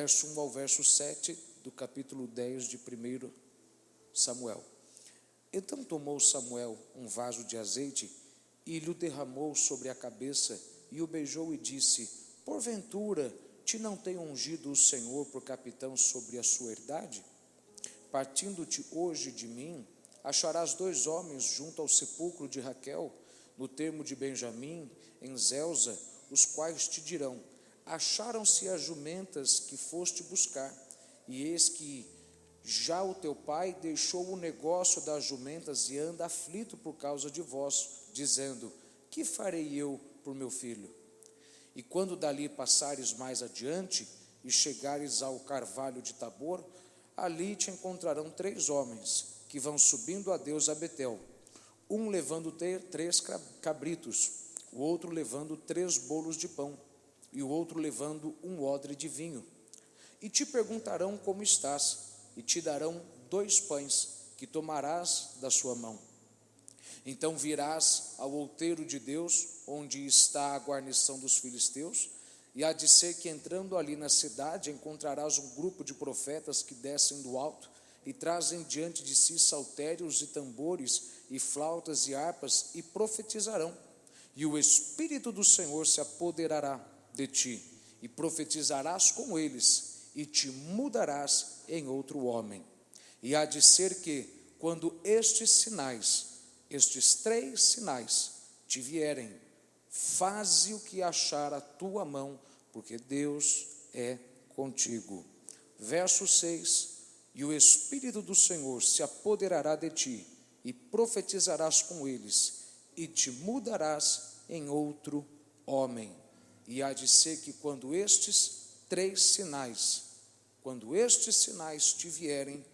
verso 1 ao verso 7 do capítulo 10 de 1 Samuel. Então tomou Samuel um vaso de azeite e lhe derramou sobre a cabeça, e o beijou e disse: porventura te não tem ungido o Senhor por capitão sobre a sua herdade? Partindo-te hoje de mim, acharás 2 homens junto ao sepulcro de Raquel, no termo de Benjamim, em Zelza, os quais te dirão: acharam-se as jumentas que foste buscar, e eis que já o teu pai deixou o negócio das jumentas e anda aflito por causa de vós, dizendo: que farei eu por meu filho? E quando dali passares mais adiante e chegares ao carvalho de Tabor, ali te encontrarão 3 homens que vão subindo a Deus a Betel, um levando 3 cabritos, o outro levando 3 bolos de pão, e o outro levando um odre de vinho. E te perguntarão como estás, e te darão 2 pães que tomarás da sua mão. Então virás ao outeiro de Deus, onde está a guarnição dos filisteus, e há de ser que entrando ali na cidade encontrarás um grupo de profetas que descem do alto e trazem diante de si saltérios e tambores e flautas e harpas, e profetizarão. E o Espírito do Senhor se apoderará de ti, e profetizarás com eles, e te mudarás em outro homem. E há de ser que, quando estes 3 sinais te vierem, faze o que achar a tua mão, porque Deus é contigo. Verso 6: e o Espírito do Senhor se apoderará de ti, e profetizarás com eles, e te mudarás em outro homem. E há de ser que quando estes sinais te vierem,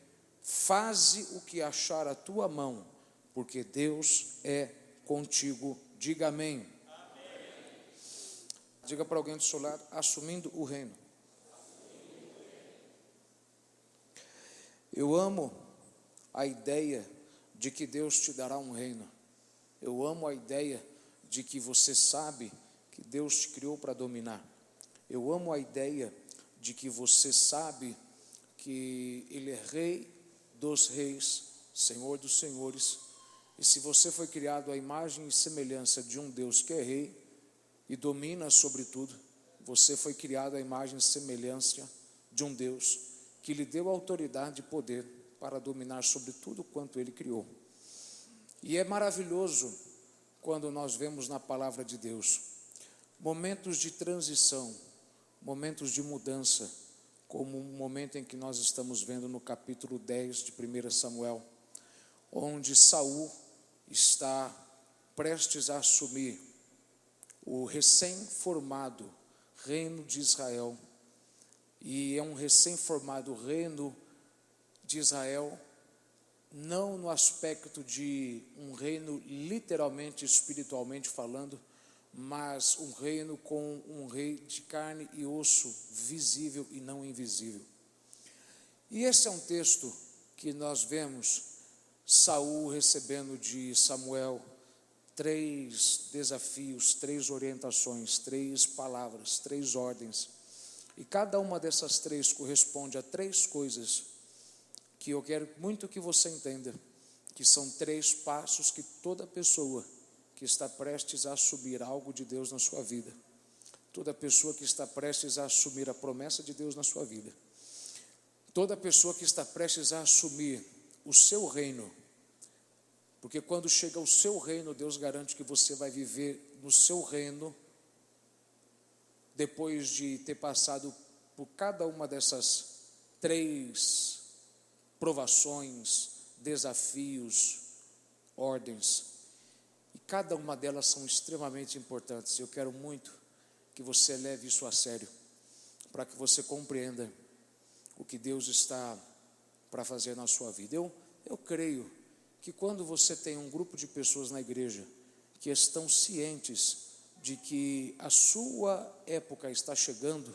faze o que achar a tua mão, porque Deus é contigo. Diga amém. Amém. Diga para alguém do seu lado: assumindo o reino. Eu amo a ideia de que Deus te dará um reino. Eu amo a ideia de que você sabe que Deus te criou para dominar. Eu amo a ideia de que você sabe que Ele é Rei dos reis, Senhor dos senhores. E se você foi criado à imagem e semelhança de um Deus que é Rei e domina sobre tudo, você foi criado à imagem e semelhança de um Deus que lhe deu autoridade e poder para dominar sobre tudo quanto Ele criou. E é maravilhoso quando nós vemos na palavra de Deus momentos de transição, momentos de mudança, como o momento em que nós estamos vendo no capítulo 10 de 1 Samuel, onde Saul está prestes a assumir o recém-formado reino de Israel. E é um recém-formado reino de Israel, não no aspecto de um reino literalmente, espiritualmente falando, mas um reino com um rei de carne e osso, visível e não invisível. E esse é um texto que nós vemos Saul recebendo de Samuel 3 desafios, 3 orientações, 3 palavras, 3 ordens. E cada uma dessas 3 corresponde a 3 coisas que eu quero muito que você entenda, que são 3 passos que toda pessoa que está prestes a assumir algo de Deus na sua vida, toda pessoa que está prestes a assumir a promessa de Deus na sua vida, toda pessoa que está prestes a assumir o seu reino, porque quando chega o seu reino, Deus garante que você vai viver no seu reino, depois de ter passado por cada uma dessas 3 provações, desafios, ordens. E cada uma delas são extremamente importantes. Eu quero muito que você leve isso a sério, para que você compreenda o que Deus está para fazer na sua vida. Eu creio que quando você tem um grupo de pessoas na igreja que estão cientes de que a sua época está chegando,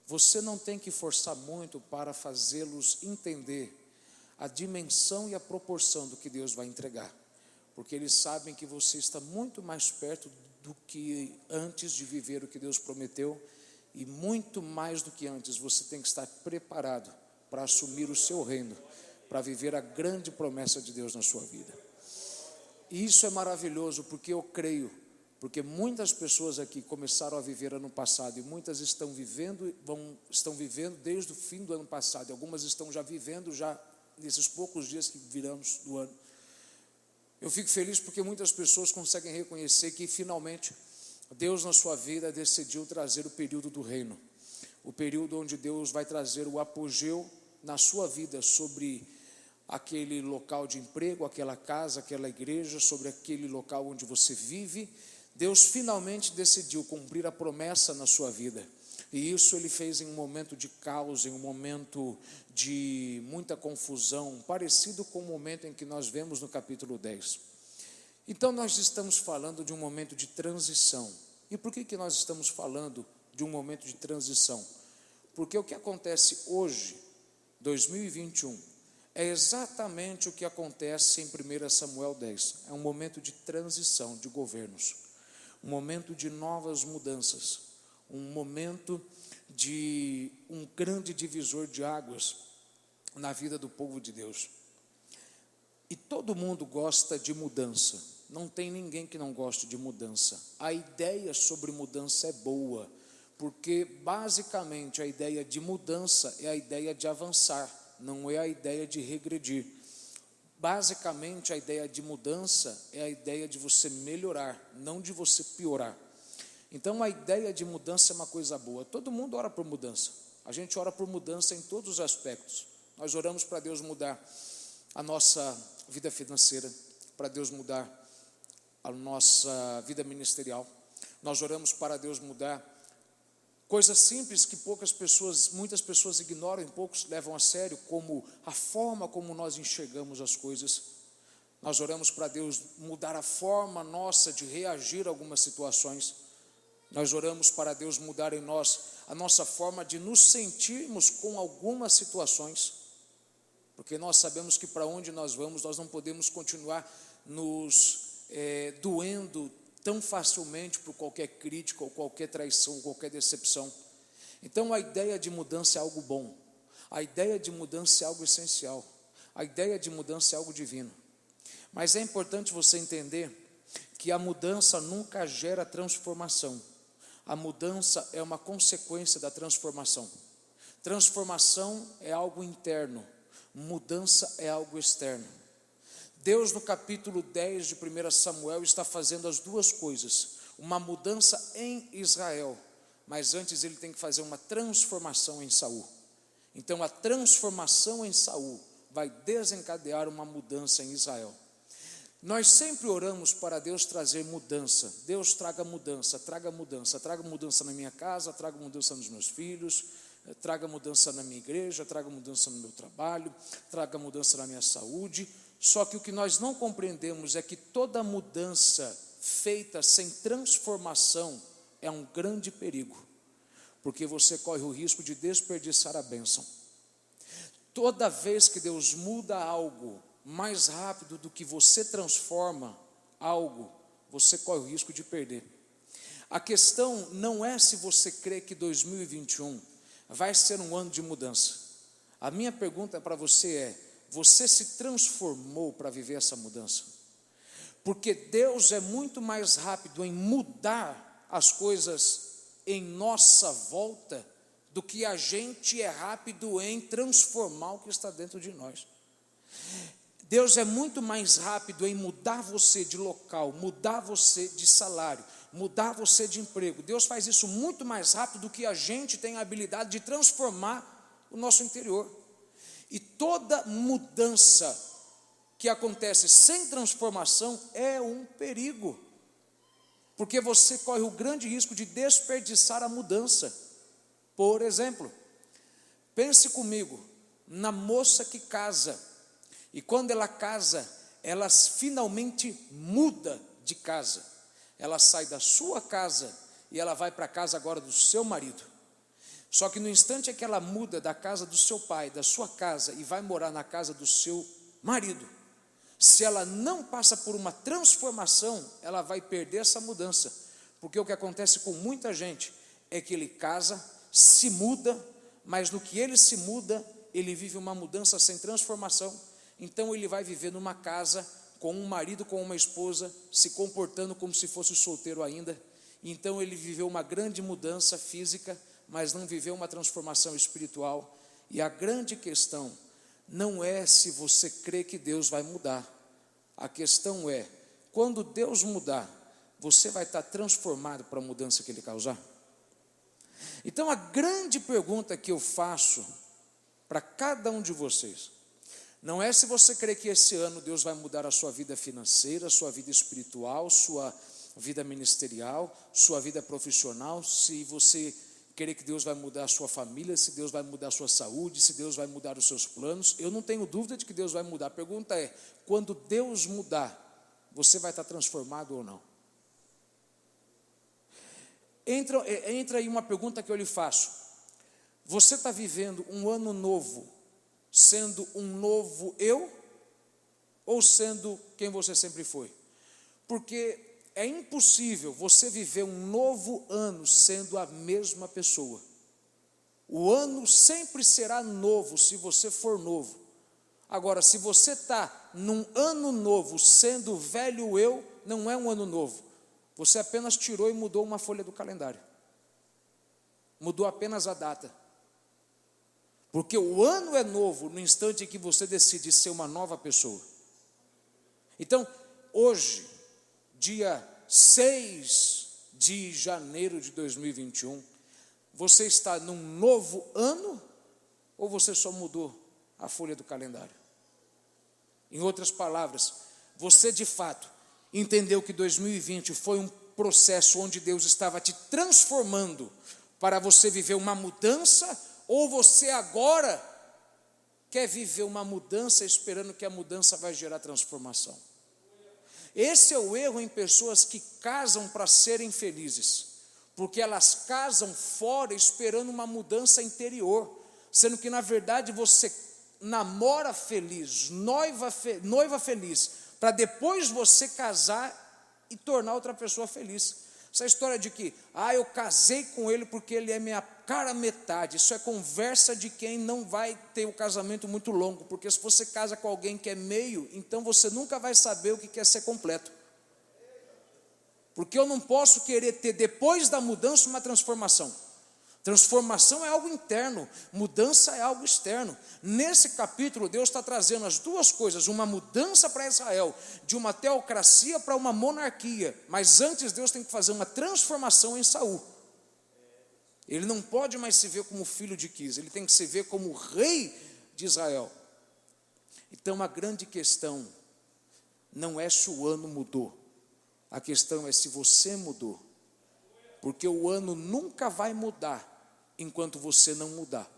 você não tem que forçar muito para fazê-los entender a dimensão e a proporção do que Deus vai entregar, porque eles sabem que você está muito mais perto do que antes de viver o que Deus prometeu, E muito mais do que antes, você tem que estar preparado para assumir o seu reino, para viver a grande promessa de Deus na sua vida. E isso é maravilhoso, porque eu creio, porque muitas pessoas aqui começaram a viver ano passado, e muitas estão vivendo desde o fim do ano passado, e algumas estão já vivendo já nesses poucos dias que viramos do ano. Eu fico feliz porque muitas pessoas conseguem reconhecer que finalmente Deus na sua vida decidiu trazer o período do reino, o período onde Deus vai trazer o apogeu na sua vida sobre aquele local de emprego, aquela casa, aquela igreja, sobre aquele local onde você vive. Deus finalmente decidiu cumprir a promessa na sua vida, e isso Ele fez em um momento de caos, em um momento de muita confusão, parecido com o momento em que nós vemos no capítulo 10. Então nós estamos falando de um momento de transição. E por que nós estamos falando de um momento de transição? Porque o que acontece hoje, 2021, é exatamente o que acontece em 1 Samuel 10. É um momento de transição de governos, um momento de novas mudanças, um momento de um grande divisor de águas na vida do povo de Deus. E todo mundo gosta de mudança, não tem ninguém que não goste de mudança. A ideia sobre mudança é boa, porque basicamente a ideia de mudança é a ideia de avançar, não é a ideia de regredir. Basicamente a ideia de mudança é a ideia de você melhorar, não de você piorar. Então a ideia de mudança é uma coisa boa. Todo mundo ora por mudança, a gente ora por mudança em todos os aspectos. Nós oramos para Deus mudar a nossa vida financeira, para Deus mudar a nossa vida ministerial. Nós oramos para Deus mudar coisas simples que muitas pessoas ignoram e poucos levam a sério, como a forma como nós enxergamos as coisas. Nós oramos para Deus mudar a forma nossa de reagir a algumas situações. Nós oramos para Deus mudar em nós a nossa forma de nos sentirmos com algumas situações, porque nós sabemos que para onde nós vamos, nós não podemos continuar nos doendo tão facilmente por qualquer crítica, ou qualquer traição, ou qualquer decepção. Então a ideia de mudança é algo bom, a ideia de mudança é algo essencial, a ideia de mudança é algo divino. Mas é importante você entender que a mudança nunca gera transformação. A mudança é uma consequência da transformação. Transformação é algo interno, mudança é algo externo. Deus, no capítulo 10 de 1 Samuel, está fazendo as duas coisas, uma mudança em Israel, mas antes ele tem que fazer uma transformação em Saul. Então a transformação em Saul vai desencadear uma mudança em Israel. Nós sempre oramos para Deus trazer mudança. Deus traga mudança, traga mudança na minha casa, traga mudança nos meus filhos, traga mudança na minha igreja, traga mudança no meu trabalho, traga mudança na minha saúde. Só que o que nós não compreendemos é que toda mudança feita sem transformação é um grande perigo, porque você corre o risco de desperdiçar a bênção. Toda vez que Deus muda algo mais rápido do que você transforma algo, você corre o risco de perder. A questão não é se você crê que 2021 vai ser um ano de mudança. A minha pergunta para você é: você se transformou para viver essa mudança? Porque Deus é muito mais rápido em mudar as coisas em nossa volta do que a gente é rápido em transformar o que está dentro de nós. Deus é muito mais rápido em mudar você de local, mudar você de salário, mudar você de emprego. Deus faz isso muito mais rápido do que a gente tem a habilidade de transformar o nosso interior. E toda mudança que acontece sem transformação é um perigo, porque você corre o grande risco de desperdiçar a mudança. Por exemplo, pense comigo na moça que casa, e quando ela casa, ela finalmente muda de casa. Ela sai da sua casa e ela vai para a casa agora do seu marido. Só que no instante em que ela muda da casa do seu pai, da sua casa, e vai morar na casa do seu marido, se ela não passa por uma transformação, ela vai perder essa mudança. Porque o que acontece com muita gente é que ele casa, se muda, mas no que ele se muda, ele vive uma mudança sem transformação. Então ele vai viver numa casa com um marido, com uma esposa, se comportando como se fosse solteiro ainda. Então ele viveu uma grande mudança física, mas não viveu uma transformação espiritual. E a grande questão não é se você crê que Deus vai mudar. A questão é, quando Deus mudar, você vai estar transformado para a mudança que Ele causar? Então a grande pergunta que eu faço para cada um de vocês, não é se você crê que esse ano Deus vai mudar a sua vida financeira, sua vida espiritual, sua vida ministerial, sua vida profissional, se você crê que Deus vai mudar a sua família, se Deus vai mudar a sua saúde, se Deus vai mudar os seus planos. Eu não tenho dúvida de que Deus vai mudar. A pergunta é, quando Deus mudar, você vai estar transformado ou não? Entra aí uma pergunta que eu lhe faço. Você está vivendo um ano novo, sendo um novo eu, ou sendo quem você sempre foi? Porque é impossível você viver um novo ano sendo a mesma pessoa. O ano sempre será novo se você for novo. Agora, se você está num ano novo sendo velho eu, não é um ano novo. Você apenas tirou e mudou uma folha do calendário. Mudou apenas a data. Porque o ano é novo no instante em que você decide ser uma nova pessoa. Então, hoje, dia 6 de janeiro de 2021, você está num novo ano ou você só mudou a folha do calendário? Em outras palavras, você de fato entendeu que 2020 foi um processo onde Deus estava te transformando para você viver uma mudança, ou você agora quer viver uma mudança esperando que a mudança vai gerar transformação? Esse é o erro em pessoas que casam para serem felizes, porque elas casam fora esperando uma mudança interior, sendo que na verdade você namora feliz, noiva feliz, para depois você casar e tornar outra pessoa feliz. Essa história de que, eu casei com ele porque ele é minha cara metade, isso é conversa de quem não vai ter um casamento muito longo, porque se você casa com alguém que é meio, então você nunca vai saber o que é ser completo. Porque eu não posso querer ter depois da mudança uma transformação. Transformação é algo interno, mudança é algo externo. Nesse capítulo, Deus está trazendo as duas coisas, uma mudança para Israel, de uma teocracia para uma monarquia. Mas antes Deus tem que fazer uma transformação em Saul. Ele não pode mais se ver como filho de Quis, ele tem que se ver como rei de Israel. Então a grande questão não é se o ano mudou, a questão é se você mudou. Porque o ano nunca vai mudar enquanto você não mudar.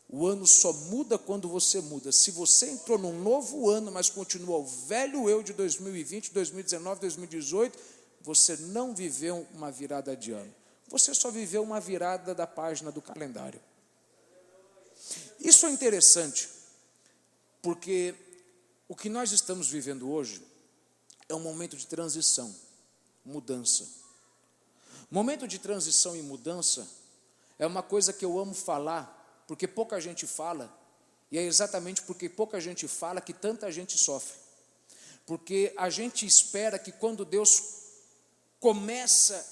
O ano só muda quando você muda. Se você entrou num novo ano, mas continua o velho eu de 2020, 2019, 2018, você não viveu uma virada de ano. Você só viveu uma virada da página do calendário. Isso é interessante, porque o que nós estamos vivendo hoje é um momento de transição, mudança. Momento de transição e mudança é uma coisa que eu amo falar, porque pouca gente fala, e é exatamente porque pouca gente fala que tanta gente sofre. Porque a gente espera que quando Deus começa,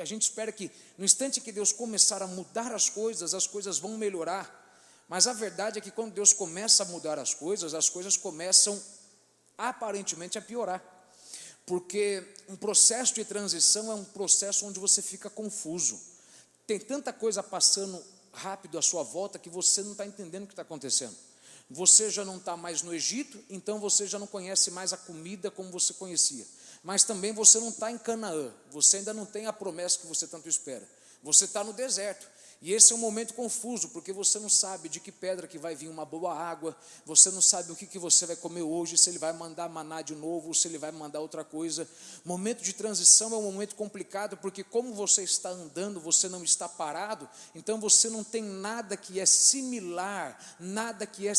a gente espera que no instante que Deus começar a mudar as coisas vão melhorar. Mas a verdade é que quando Deus começa a mudar as coisas começam aparentemente a piorar. Porque um processo de transição é um processo onde você fica confuso. Tem tanta coisa passando rápido à sua volta que você não está entendendo o que está acontecendo. Você já não está mais no Egito, então você já não conhece mais a comida como você conhecia. Mas também você não está em Canaã, você ainda não tem a promessa que você tanto espera. Você está no deserto. E esse é um momento confuso, porque você não sabe de que pedra que vai vir uma boa água, você não sabe o que você vai comer hoje, se ele vai mandar maná de novo, ou se ele vai mandar outra coisa. Momento de transição é um momento complicado, porque como você está andando, você não está parado, então você não tem nada que é similar, nada que é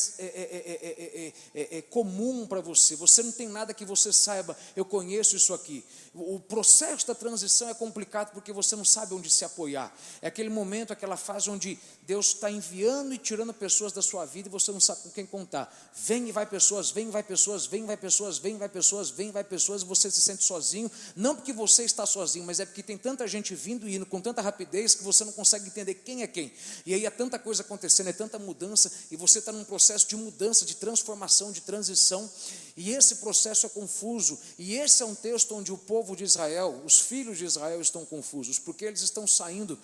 comum para você, você não tem nada que você saiba, eu conheço isso aqui. O processo da transição é complicado, porque você não sabe onde se apoiar, é aquele momento, aquela fase onde Deus está enviando e tirando pessoas da sua vida e você não sabe com quem contar. Vem e vai pessoas, vem e vai pessoas, vem e vai pessoas, vem e vai pessoas, vem e vai pessoas, e você se sente sozinho, não porque você está sozinho, mas é porque tem tanta gente vindo e indo com tanta rapidez que você não consegue entender quem é quem. E aí é tanta coisa acontecendo, é tanta mudança, e você está num processo de mudança, de transformação, de transição, e esse processo é confuso. E esse é um texto onde o povo de Israel, os filhos de Israel estão confusos, porque eles estão saindo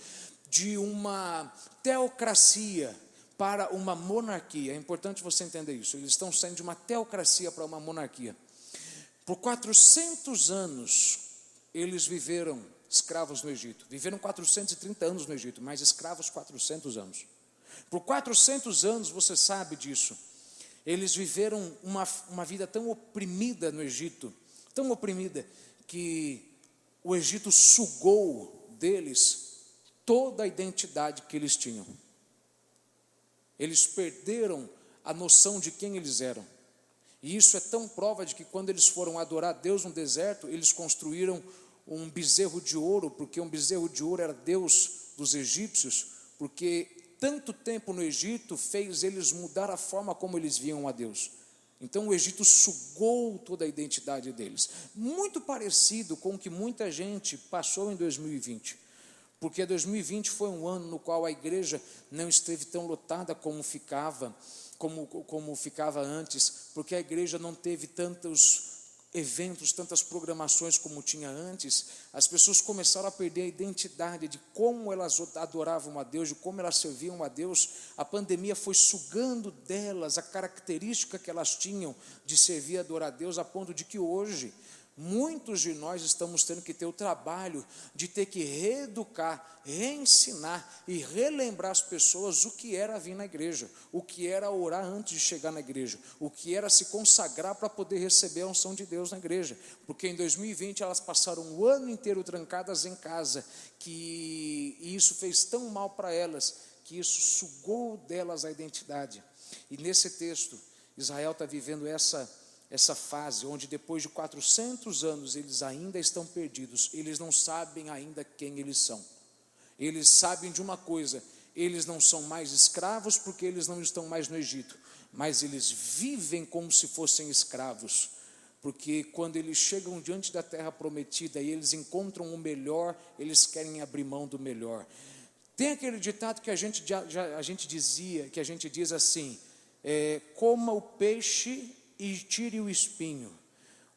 de uma teocracia para uma monarquia. É importante você entender isso. Eles estão saindo de uma teocracia para uma monarquia. Por 400 anos eles viveram escravos no Egito. Viveram 430 anos no Egito, mas escravos 400 anos. Por 400 anos, você sabe disso, eles viveram uma vida tão oprimida no Egito, tão oprimida, que o Egito sugou deles toda a identidade que eles tinham. Eles perderam a noção de quem eles eram. E isso é tão prova de que quando eles foram adorar Deus no deserto, eles construíram um bezerro de ouro, porque um bezerro de ouro era Deus dos egípcios, porque tanto tempo no Egito fez eles mudar a forma como eles viam a Deus. Então o Egito sugou toda a identidade deles. Muito parecido com o que muita gente passou em 2020. Porque 2020 foi um ano no qual a igreja não esteve tão lotada como ficava antes, porque a igreja não teve tantos eventos, tantas programações como tinha antes. As pessoas começaram a perder a identidade de como elas adoravam a Deus, de como elas serviam a Deus. A pandemia foi sugando delas a característica que elas tinham de servir e adorar a Deus, a ponto de que hoje muitos de nós estamos tendo que ter o trabalho de ter que reeducar, reensinar e relembrar as pessoas o que era vir na igreja, o que era orar antes de chegar na igreja, o que era se consagrar para poder receber a unção de Deus na igreja, porque em 2020 elas passaram o ano inteiro trancadas em casa, e isso fez tão mal para elas, que isso sugou delas a identidade. E nesse texto, Israel está vivendo essa fase, onde depois de 400 anos eles ainda estão perdidos, eles não sabem ainda quem eles são. Eles sabem de uma coisa: eles não são mais escravos porque eles não estão mais no Egito, mas eles vivem como se fossem escravos, porque quando eles chegam diante da terra prometida e eles encontram o melhor, eles querem abrir mão do melhor. Tem aquele ditado que a gente diz assim: coma o peixe e tire o espinho.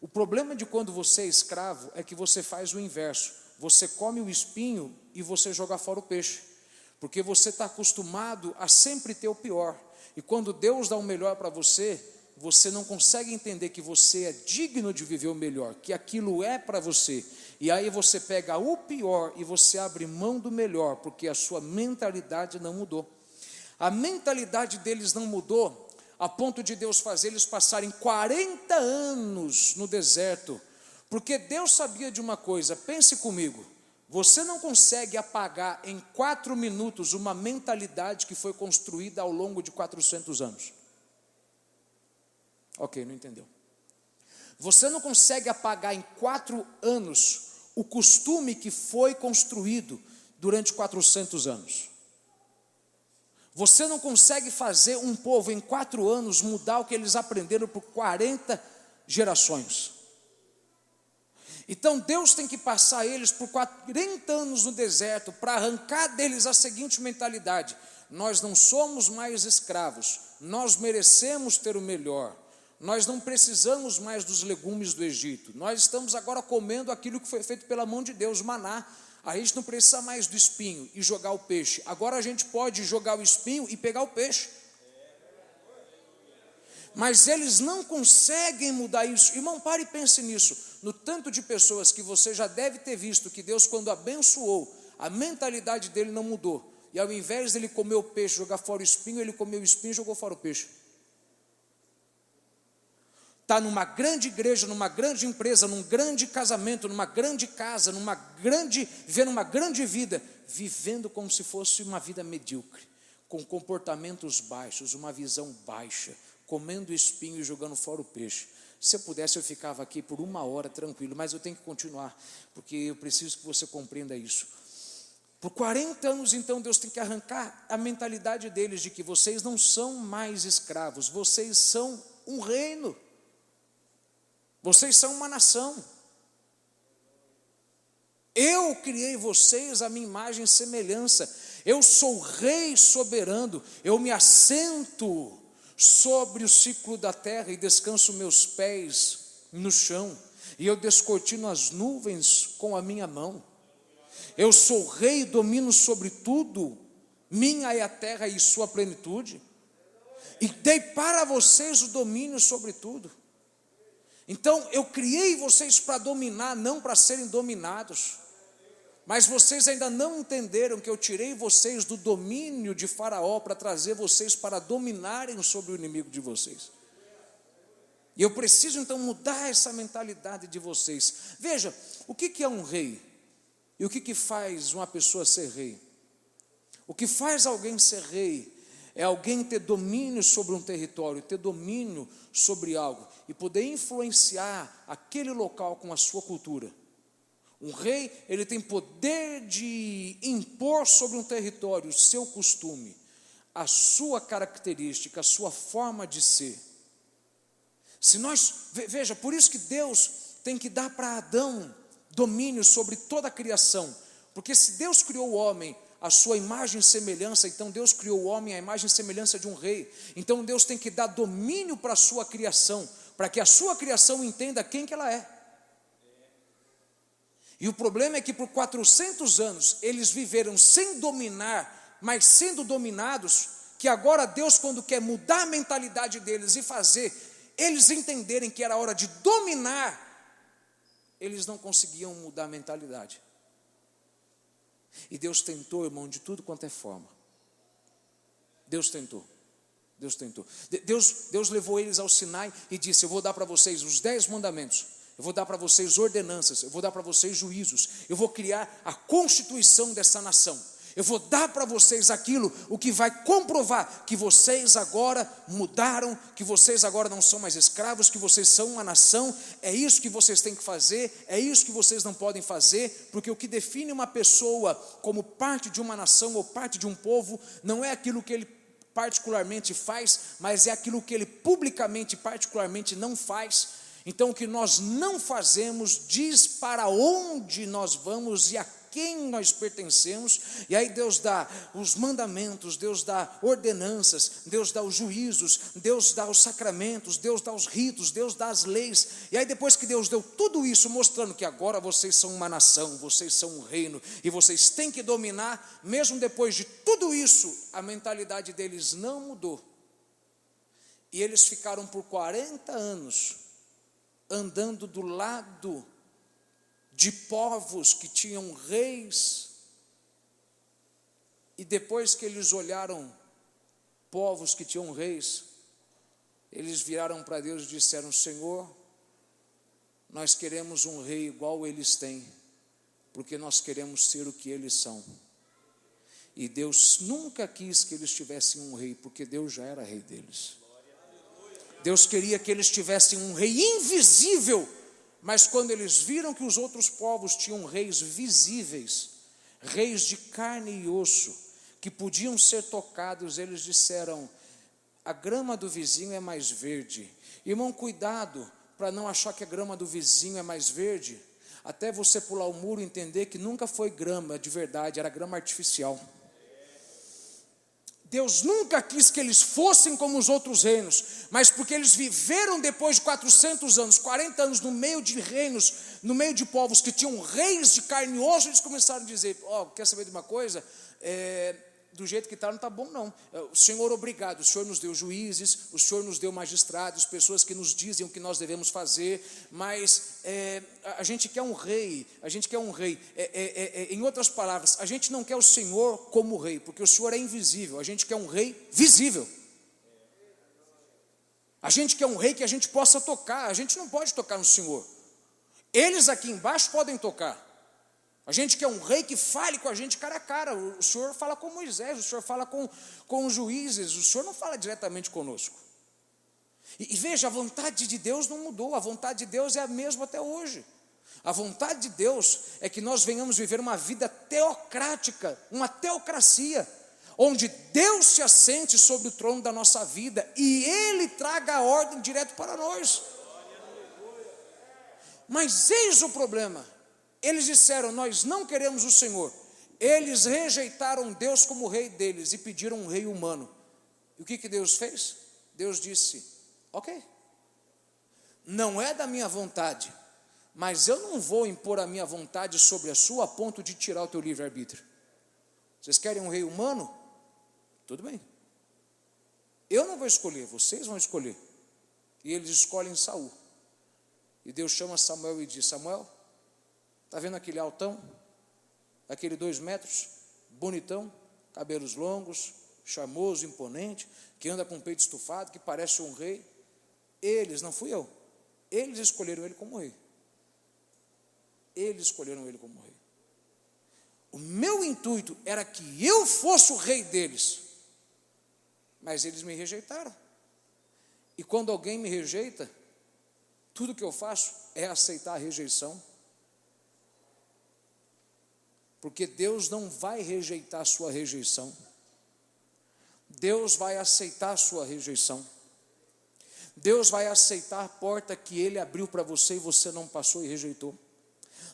O problema de quando você é escravo é que você faz o inverso. Você come o espinho e você joga fora o peixe, porque você está acostumado a sempre ter o pior. E quando Deus dá o melhor para você, você não consegue entender que você é digno de viver o melhor, que aquilo é para você. E aí você pega o pior e você abre mão do melhor, porque a sua mentalidade não mudou. A mentalidade deles não mudou a ponto de Deus fazer eles passarem 40 anos no deserto, porque Deus sabia de uma coisa. Pense comigo, você não consegue apagar em 4 minutos uma mentalidade que foi construída ao longo de 400 anos. Ok, não entendeu. Você não consegue apagar em 4 anos o costume que foi construído durante 400 anos. Você não consegue fazer um povo em 4 anos mudar o que eles aprenderam por 40 gerações. Então Deus tem que passar eles por 40 anos no deserto para arrancar deles a seguinte mentalidade: nós não somos mais escravos, nós merecemos ter o melhor, nós não precisamos mais dos legumes do Egito, nós estamos agora comendo aquilo que foi feito pela mão de Deus, o maná. A gente não precisa mais do espinho e jogar o peixe. Agora a gente pode jogar o espinho e pegar o peixe. Mas eles não conseguem mudar isso. Irmão, pare e pense nisso. No tanto de pessoas que você já deve ter visto que Deus, quando abençoou, a mentalidade dele não mudou. e ao invés dele comer o peixe, jogar fora o espinho, ele comeu o espinho e jogou fora o peixe. Está numa grande igreja, numa grande empresa, num grande casamento, numa grande casa, vivendo uma grande vida, vivendo como se fosse uma vida medíocre, com comportamentos baixos, uma visão baixa, comendo espinho e jogando fora o peixe. Se eu pudesse, eu ficava aqui por 1 hora tranquilo, mas eu tenho que continuar, porque eu preciso que você compreenda isso. Por 40 anos, então, Deus tem que arrancar a mentalidade deles de que vocês não são mais escravos, vocês são um reino. Vocês são uma nação. Eu criei vocês à minha imagem e semelhança. Eu sou rei soberano. Eu me assento sobre o ciclo da terra e descanso meus pés no chão. E eu descortino as nuvens com a minha mão. Eu sou rei e domino sobre tudo. Minha é a terra e sua plenitude. E dei para vocês o domínio sobre tudo. Então, eu criei vocês para dominar, não para serem dominados. Mas vocês ainda não entenderam que eu tirei vocês do domínio de Faraó para trazer vocês para dominarem sobre o inimigo de vocês. E eu preciso então mudar essa mentalidade de vocês. Veja, o que é um rei? E o que faz uma pessoa ser rei? O que faz alguém ser rei é alguém ter domínio sobre um território, ter domínio sobre algo e poder influenciar aquele local com a sua cultura. Um rei, ele tem poder de impor sobre um território o seu costume, a sua característica, a sua forma de ser. Veja, por isso que Deus tem que dar para Adão domínio sobre toda a criação, porque se Deus criou o homem a sua imagem e semelhança, então Deus criou o homem à imagem e semelhança de um rei. Então Deus tem que dar domínio para a sua criação, para que a sua criação entenda quem que ela é. E o problema é que por 400 anos eles viveram sem dominar, mas sendo dominados, que agora Deus, quando quer mudar a mentalidade deles e fazer eles entenderem que era hora de dominar, eles não conseguiam mudar a mentalidade. E Deus tentou, irmão, de tudo quanto é forma. Deus tentou. Deus levou eles ao Sinai e disse: eu vou dar para vocês os 10 mandamentos, eu vou dar para vocês ordenanças, eu vou dar para vocês juízos, eu vou criar a constituição dessa nação. Eu vou dar para vocês aquilo, o que vai comprovar que vocês agora mudaram, que vocês agora não são mais escravos, que vocês são uma nação. É isso que vocês têm que fazer, é isso que vocês não podem fazer, porque o que define uma pessoa como parte de uma nação ou parte de um povo, não é aquilo que ele particularmente faz, mas é aquilo que ele publicamente, particularmente não faz. Então o que nós não fazemos diz para onde nós vamos e a quem nós pertencemos. E aí Deus dá os mandamentos, Deus dá ordenanças, Deus dá os juízos, Deus dá os sacramentos, Deus dá os ritos, Deus dá as leis. E aí depois que Deus deu tudo isso, mostrando que agora vocês são uma nação, vocês são um reino, e vocês têm que dominar, mesmo depois de tudo isso, a mentalidade deles não mudou. E eles ficaram por 40 anos andando do lado de povos que tinham reis, e depois que eles olharam povos que tinham reis, eles viraram para Deus e disseram: Senhor, nós queremos um rei igual eles têm, porque nós queremos ser o que eles são. E Deus nunca quis que eles tivessem um rei, porque Deus já era rei deles. Deus queria que eles tivessem um rei invisível. Mas quando eles viram que os outros povos tinham reis visíveis, reis de carne e osso, que podiam ser tocados, eles disseram: a grama do vizinho é mais verde. Irmão, cuidado para não achar que a grama do vizinho é mais verde, até você pular o muro e entender que nunca foi grama de verdade, era grama artificial. Deus nunca quis que eles fossem como os outros reinos, mas porque eles viveram depois de 400 anos, 40 anos no meio de reinos, no meio de povos que tinham reis de carne e osso, eles começaram a dizer: quer saber de uma coisa? do jeito que está não está bom não. Senhor, obrigado, o Senhor nos deu juízes, o Senhor nos deu magistrados, pessoas que nos dizem o que nós devemos fazer, mas a gente quer um rei, em outras palavras, a gente não quer o Senhor como rei, porque o Senhor é invisível, a gente quer um rei visível. A gente quer um rei que a gente possa tocar, a gente não pode tocar no Senhor. Eles aqui embaixo podem tocar. A gente quer um rei que fale com a gente cara a cara. O Senhor fala com Moisés, o Senhor fala com os juízes, o Senhor não fala diretamente conosco. E veja, a vontade de Deus não mudou, a vontade de Deus é a mesma até hoje. A vontade de Deus é que nós venhamos viver uma vida teocrática, uma teocracia, onde Deus se assente sobre o trono da nossa vida e Ele traga a ordem direto para nós. Mas eis o problema, eles disseram, nós não queremos o Senhor. Eles rejeitaram Deus como rei deles e pediram um rei humano. E o que Deus fez? Deus disse, ok, não é da minha vontade, mas eu não vou impor a minha vontade sobre a sua a ponto de tirar o teu livre-arbítrio. Vocês querem um rei humano? Tudo bem, eu não vou escolher, vocês vão escolher. E eles escolhem Saul. E Deus chama Samuel e diz, Samuel, está vendo aquele altão, aquele 2 metros, bonitão, cabelos longos, charmoso, imponente, que anda com o peito estufado, que parece um rei? Eles, não fui eu, eles escolheram ele como rei. Eles escolheram ele como rei. O meu intuito era que eu fosse o rei deles, mas eles me rejeitaram. E quando alguém me rejeita, tudo que eu faço é aceitar a rejeição. Porque Deus não vai rejeitar a sua rejeição. Deus vai aceitar a sua rejeição. Deus vai aceitar a porta que Ele abriu para você e você não passou e rejeitou.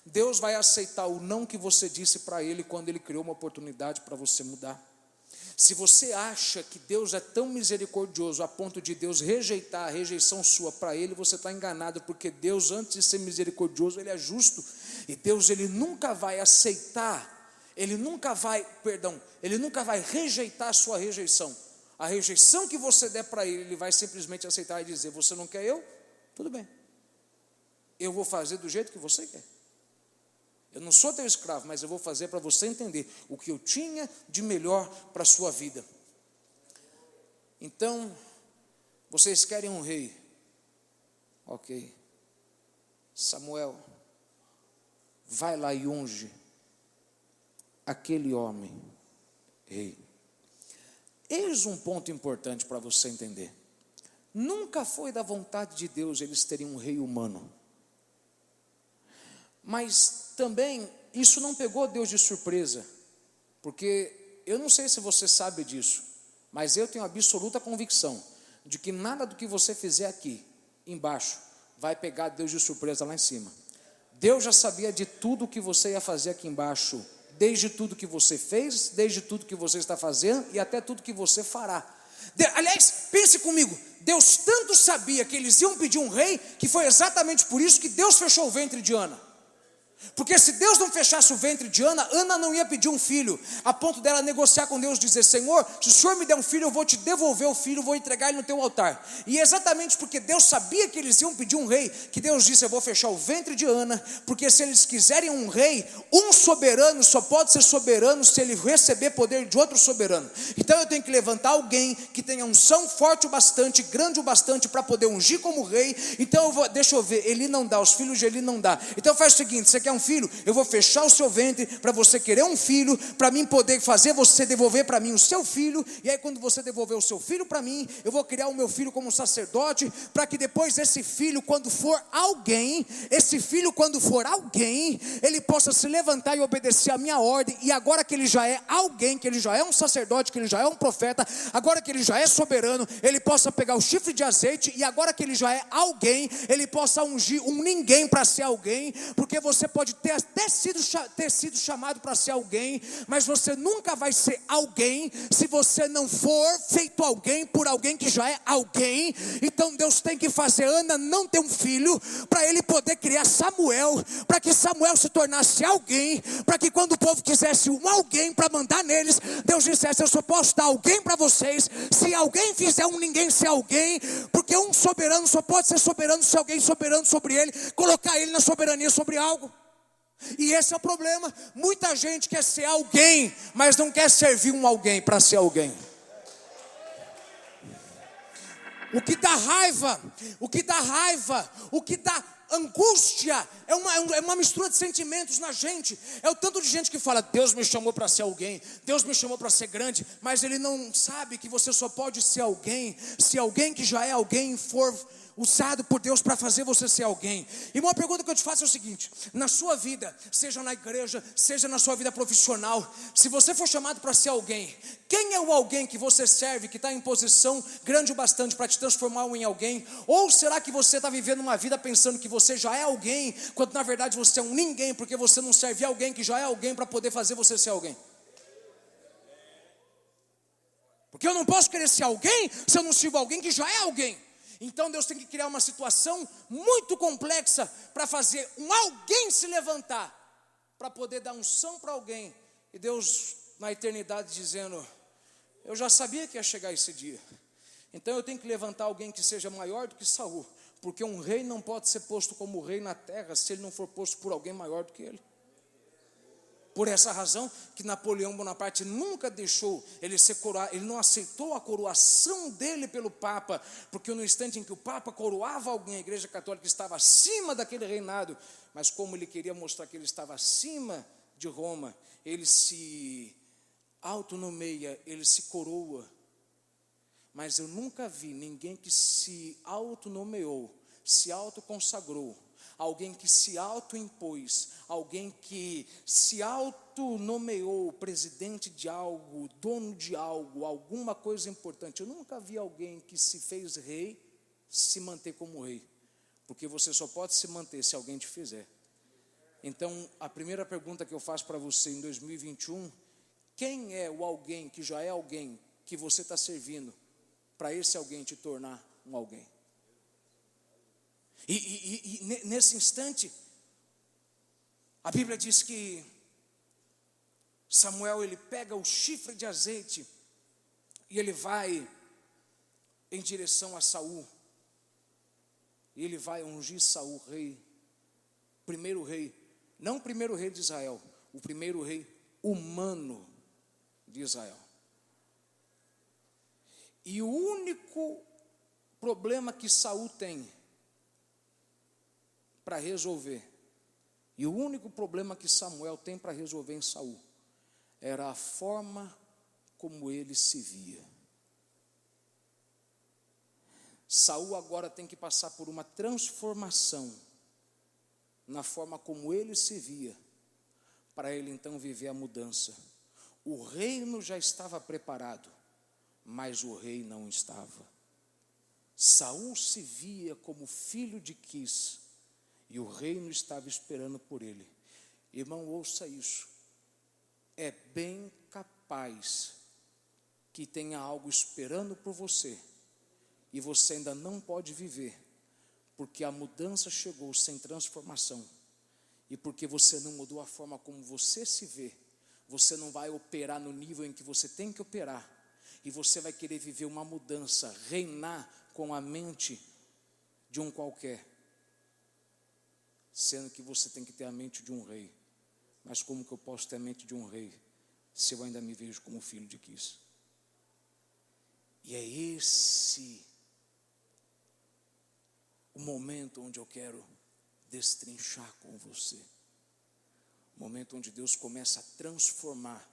Deus vai aceitar o não que você disse para Ele quando Ele criou uma oportunidade para você mudar. Se você acha que Deus é tão misericordioso a ponto de Deus rejeitar a rejeição sua para Ele, você está enganado, porque Deus, antes de ser misericordioso, Ele é justo, e Deus, Ele nunca vai aceitar, Ele nunca vai rejeitar a sua rejeição. A rejeição que você der para Ele, Ele vai simplesmente aceitar e dizer, você não quer eu? Tudo bem, eu vou fazer do jeito que você quer. Eu não sou teu escravo, mas eu vou fazer para você entender o que eu tinha de melhor para a sua vida. Então, vocês querem um rei? Ok. Samuel, vai lá e unge aquele homem rei. Eis um ponto importante para você entender. Nunca foi da vontade de Deus eles terem um rei humano. Mas também isso não pegou Deus de surpresa, porque eu não sei se você sabe disso, mas eu tenho absoluta convicção de que nada do que você fizer aqui embaixo vai pegar Deus de surpresa lá em cima. Deus já sabia de tudo que você ia fazer aqui embaixo, desde tudo que você fez, desde tudo que você está fazendo e até tudo que você fará. Aliás, pense comigo, Deus tanto sabia que eles iam pedir um rei, que foi exatamente por isso que Deus fechou o ventre de Ana. Porque se Deus não fechasse o ventre de Ana, Ana não ia pedir um filho, a ponto dela negociar com Deus, dizer, Senhor, se o Senhor me der um filho, eu vou te devolver o filho, vou entregar ele no teu altar. E exatamente porque Deus sabia que eles iam pedir um rei, que Deus disse, eu vou fechar o ventre de Ana, porque se eles quiserem um rei, um soberano só pode ser soberano se ele receber poder de outro soberano. Então eu tenho que levantar alguém que tenha unção forte o bastante, grande o bastante para poder ungir como rei. Então deixa eu ver, Eli não dá, os filhos de Eli não dá. Então faz o seguinte, você quer um filho? Eu vou fechar o seu ventre para você querer um filho, para mim poder fazer você devolver para mim o seu filho, e aí quando você devolver o seu filho para mim, eu vou criar o meu filho como sacerdote, para que depois esse filho quando for alguém, ele possa se levantar e obedecer a minha ordem, e agora que ele já é alguém, que ele já é um sacerdote, que ele já é um profeta, agora que ele já é soberano, ele possa pegar o chifre de azeite, e agora que ele já é alguém, ele possa ungir um ninguém para ser alguém, porque você pode pode até ter sido chamado para ser alguém, mas você nunca vai ser alguém se você não for feito alguém por alguém que já é alguém. Então Deus tem que fazer Ana não ter um filho, para ele poder criar Samuel, para que Samuel se tornasse alguém, para que quando o povo quisesse um alguém para mandar neles, Deus dissesse: eu só posso dar alguém para vocês, se alguém fizer um ninguém ser alguém, porque um soberano só pode ser soberano se alguém soberano sobre ele, colocar ele na soberania sobre algo. E esse é o problema, muita gente quer ser alguém, mas não quer servir um alguém para ser alguém. O que dá raiva, o que dá angústia, é uma mistura de sentimentos na gente. É o tanto de gente que fala: Deus me chamou para ser alguém, Deus me chamou para ser grande, mas ele não sabe que você só pode ser alguém se alguém que já é alguém for usado por Deus para fazer você ser alguém. E uma pergunta que eu te faço é o seguinte: na sua vida, seja na igreja, seja na sua vida profissional, se você for chamado para ser alguém, quem é o alguém que você serve, que está em posição grande o bastante para te transformar em alguém? Ou será que você está vivendo uma vida pensando que você já é alguém, quando na verdade você é um ninguém, porque você não serve alguém que já é alguém para poder fazer você ser alguém? Porque eu não posso querer ser alguém se eu não sirvo alguém que já é alguém. Então Deus tem que criar uma situação muito complexa para fazer um alguém se levantar, para poder dar unção para alguém. E Deus na eternidade dizendo: eu já sabia que ia chegar esse dia, então eu tenho que levantar alguém que seja maior do que Saul, porque um rei não pode ser posto como rei na terra se ele não for posto por alguém maior do que ele. Por essa razão que Napoleão Bonaparte nunca deixou ele ser coroado, ele não aceitou a coroação dele pelo Papa, porque no instante em que o Papa coroava alguém, a Igreja Católica estava acima daquele reinado, mas como ele queria mostrar que ele estava acima de Roma, ele se autonomeia, ele se coroa. Mas eu nunca vi ninguém que se autonomeou, se autoconsagrou, alguém que se autoimpôs, alguém que se autonomeou presidente de algo, dono de algo, alguma coisa importante. Eu nunca vi alguém que se fez rei se manter como rei, porque você só pode se manter se alguém te fizer. Então, a primeira pergunta que eu faço para você em 2021, quem é o alguém que já é alguém que você está servindo, para esse alguém te tornar um alguém? E nesse instante, a Bíblia diz que Samuel, ele pega o chifre de azeite e ele vai em direção a Saul. E ele vai ungir Saul rei, primeiro rei, não o primeiro rei de Israel, o primeiro rei humano de Israel. E o único problema que Saul tem para resolver, e o único problema que Samuel tem para resolver em Saul, era a forma como ele se via. Saul agora tem que passar por uma transformação na forma como ele se via, para ele então viver a mudança. O reino já estava preparado, mas o rei não estava. Saul se via como filho de Quis, e o reino estava esperando por ele. Irmão, ouça isso. É bem capaz que tenha algo esperando por você, e você ainda não pode viver, porque a mudança chegou sem transformação, e porque você não mudou a forma como você se vê, você não vai operar no nível em que você tem que operar, e você vai querer viver uma mudança, reinar com a mente de um qualquer, sendo que você tem que ter a mente de um rei. Mas como que eu posso ter a mente de um rei se eu ainda me vejo como filho de Quis? E é esse o momento onde eu quero destrinchar com você, o momento onde Deus começa a transformar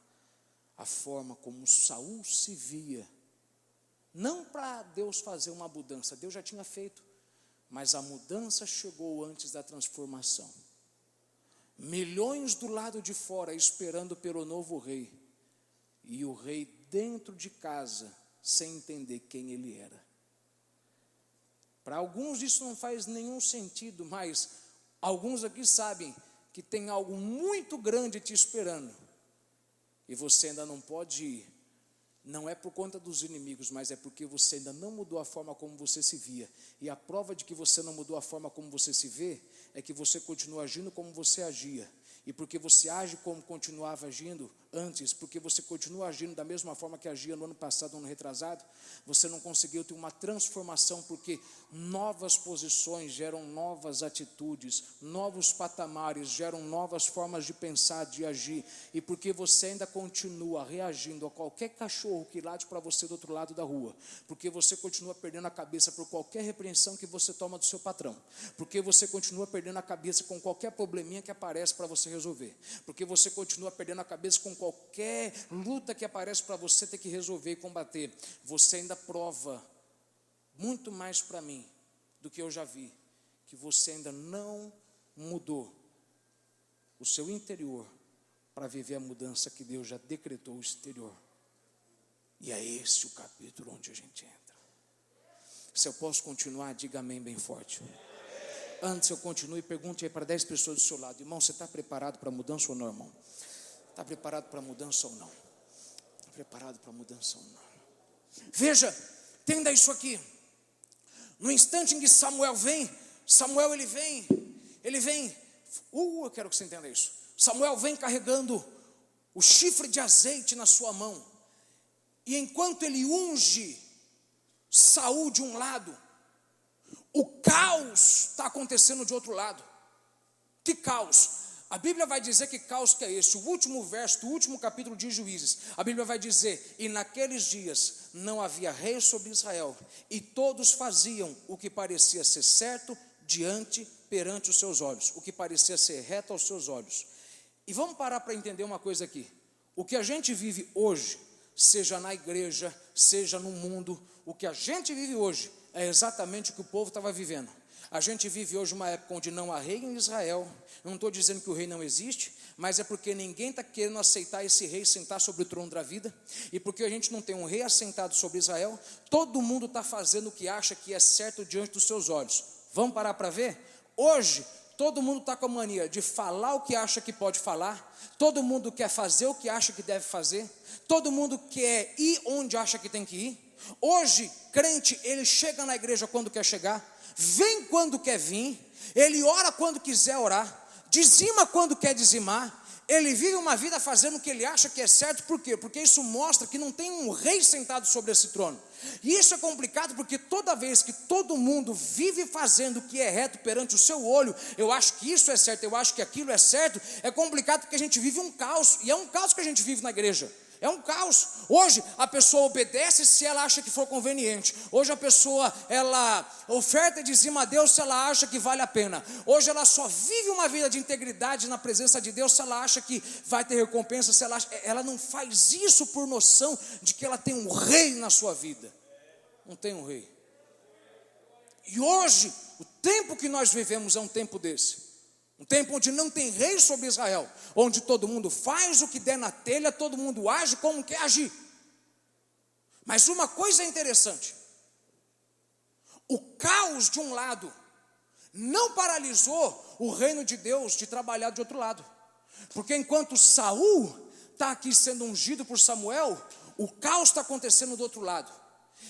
a forma como Saul se via, não para Deus fazer uma mudança, Deus já tinha feito, mas a mudança chegou antes da transformação. Milhões do lado de fora esperando pelo novo rei, e o rei dentro de casa sem entender quem ele era. Para alguns isso não faz nenhum sentido, mas alguns aqui sabem que tem algo muito grande te esperando, e você ainda não pode ir, não é por conta dos inimigos, mas é porque você ainda não mudou a forma como você se via. E a prova de que você não mudou a forma como você se vê, é que você continua agindo como você agia. E porque você age como continuava agindo antes, porque você continua agindo da mesma forma que agia no ano passado, no ano retrasado, você não conseguiu ter uma transformação, porque novas posições geram novas atitudes, novos patamares geram novas formas de pensar, de agir, e porque você ainda continua reagindo a qualquer cachorro que late para você do outro lado da rua, porque você continua perdendo a cabeça por qualquer repreensão que você toma do seu patrão, porque você continua perdendo a cabeça com qualquer probleminha que aparece para você resolver, porque você continua perdendo a cabeça com qualquer luta que aparece para você ter que resolver e combater, você ainda prova muito mais para mim do que eu já vi, que você ainda não mudou o seu interior para viver a mudança que Deus já decretou o exterior. E é esse o capítulo onde a gente entra. Se eu posso continuar, diga amém bem forte. Antes eu continue, pergunte aí para 10 pessoas do seu lado: irmão, você está preparado para a mudança ou não, irmão? Está preparado para a mudança ou não? Está preparado para a mudança ou não? Veja, entenda isso aqui. No instante em que Samuel vem, eu quero que você entenda isso. Samuel vem carregando o chifre de azeite na sua mão. E enquanto ele unge Saul de um lado, o caos está acontecendo de outro lado. Que caos? A Bíblia vai dizer que caos que é esse. O último verso do último capítulo de Juízes, a Bíblia vai dizer: e naqueles dias não havia rei sobre Israel, e todos faziam o que parecia ser certo perante os seus olhos, o que parecia ser reto aos seus olhos. E vamos parar para entender uma coisa aqui. O que a gente vive hoje, seja na igreja, seja no mundo, o que a gente vive hoje é exatamente o que o povo estava vivendo. A gente vive hoje uma época onde não há rei em Israel. Não estou dizendo que o rei não existe, mas é porque ninguém está querendo aceitar esse rei sentar sobre o trono da vida. E porque a gente não tem um rei assentado sobre Israel, todo mundo está fazendo o que acha que é certo diante dos seus olhos. Vamos parar para ver? Hoje, todo mundo está com a mania de falar o que acha que pode falar. Todo mundo quer fazer o que acha que deve fazer. Todo mundo quer ir onde acha que tem que ir. Hoje, crente, ele chega na igreja quando quer chegar, vem quando quer vir, ele ora quando quiser orar, dizima quando quer dizimar, ele vive uma vida fazendo o que ele acha que é certo. Por quê? Porque isso mostra que não tem um rei sentado sobre esse trono. E isso é complicado, porque toda vez que todo mundo vive fazendo o que é reto perante o seu olho, eu acho que isso é certo, eu acho que aquilo é certo, é complicado porque a gente vive um caos, e é um caos que a gente vive na igreja. É um caos. Hoje a pessoa obedece se ela acha que for conveniente. Hoje a pessoa, ela oferta e dizima a Deus se ela acha que vale a pena. Hoje ela só vive uma vida de integridade na presença de Deus se ela acha que vai ter recompensa, se ela não faz isso por noção de que ela tem um rei na sua vida. Não tem um rei. E hoje, o tempo que nós vivemos é um tempo desse. Um tempo onde não tem rei sobre Israel, onde todo mundo faz o que der na telha, todo mundo age como quer agir. Mas uma coisa é interessante: o caos de um lado não paralisou o reino de Deus de trabalhar de outro lado. Porque enquanto Saul está aqui sendo ungido por Samuel, o caos está acontecendo do outro lado.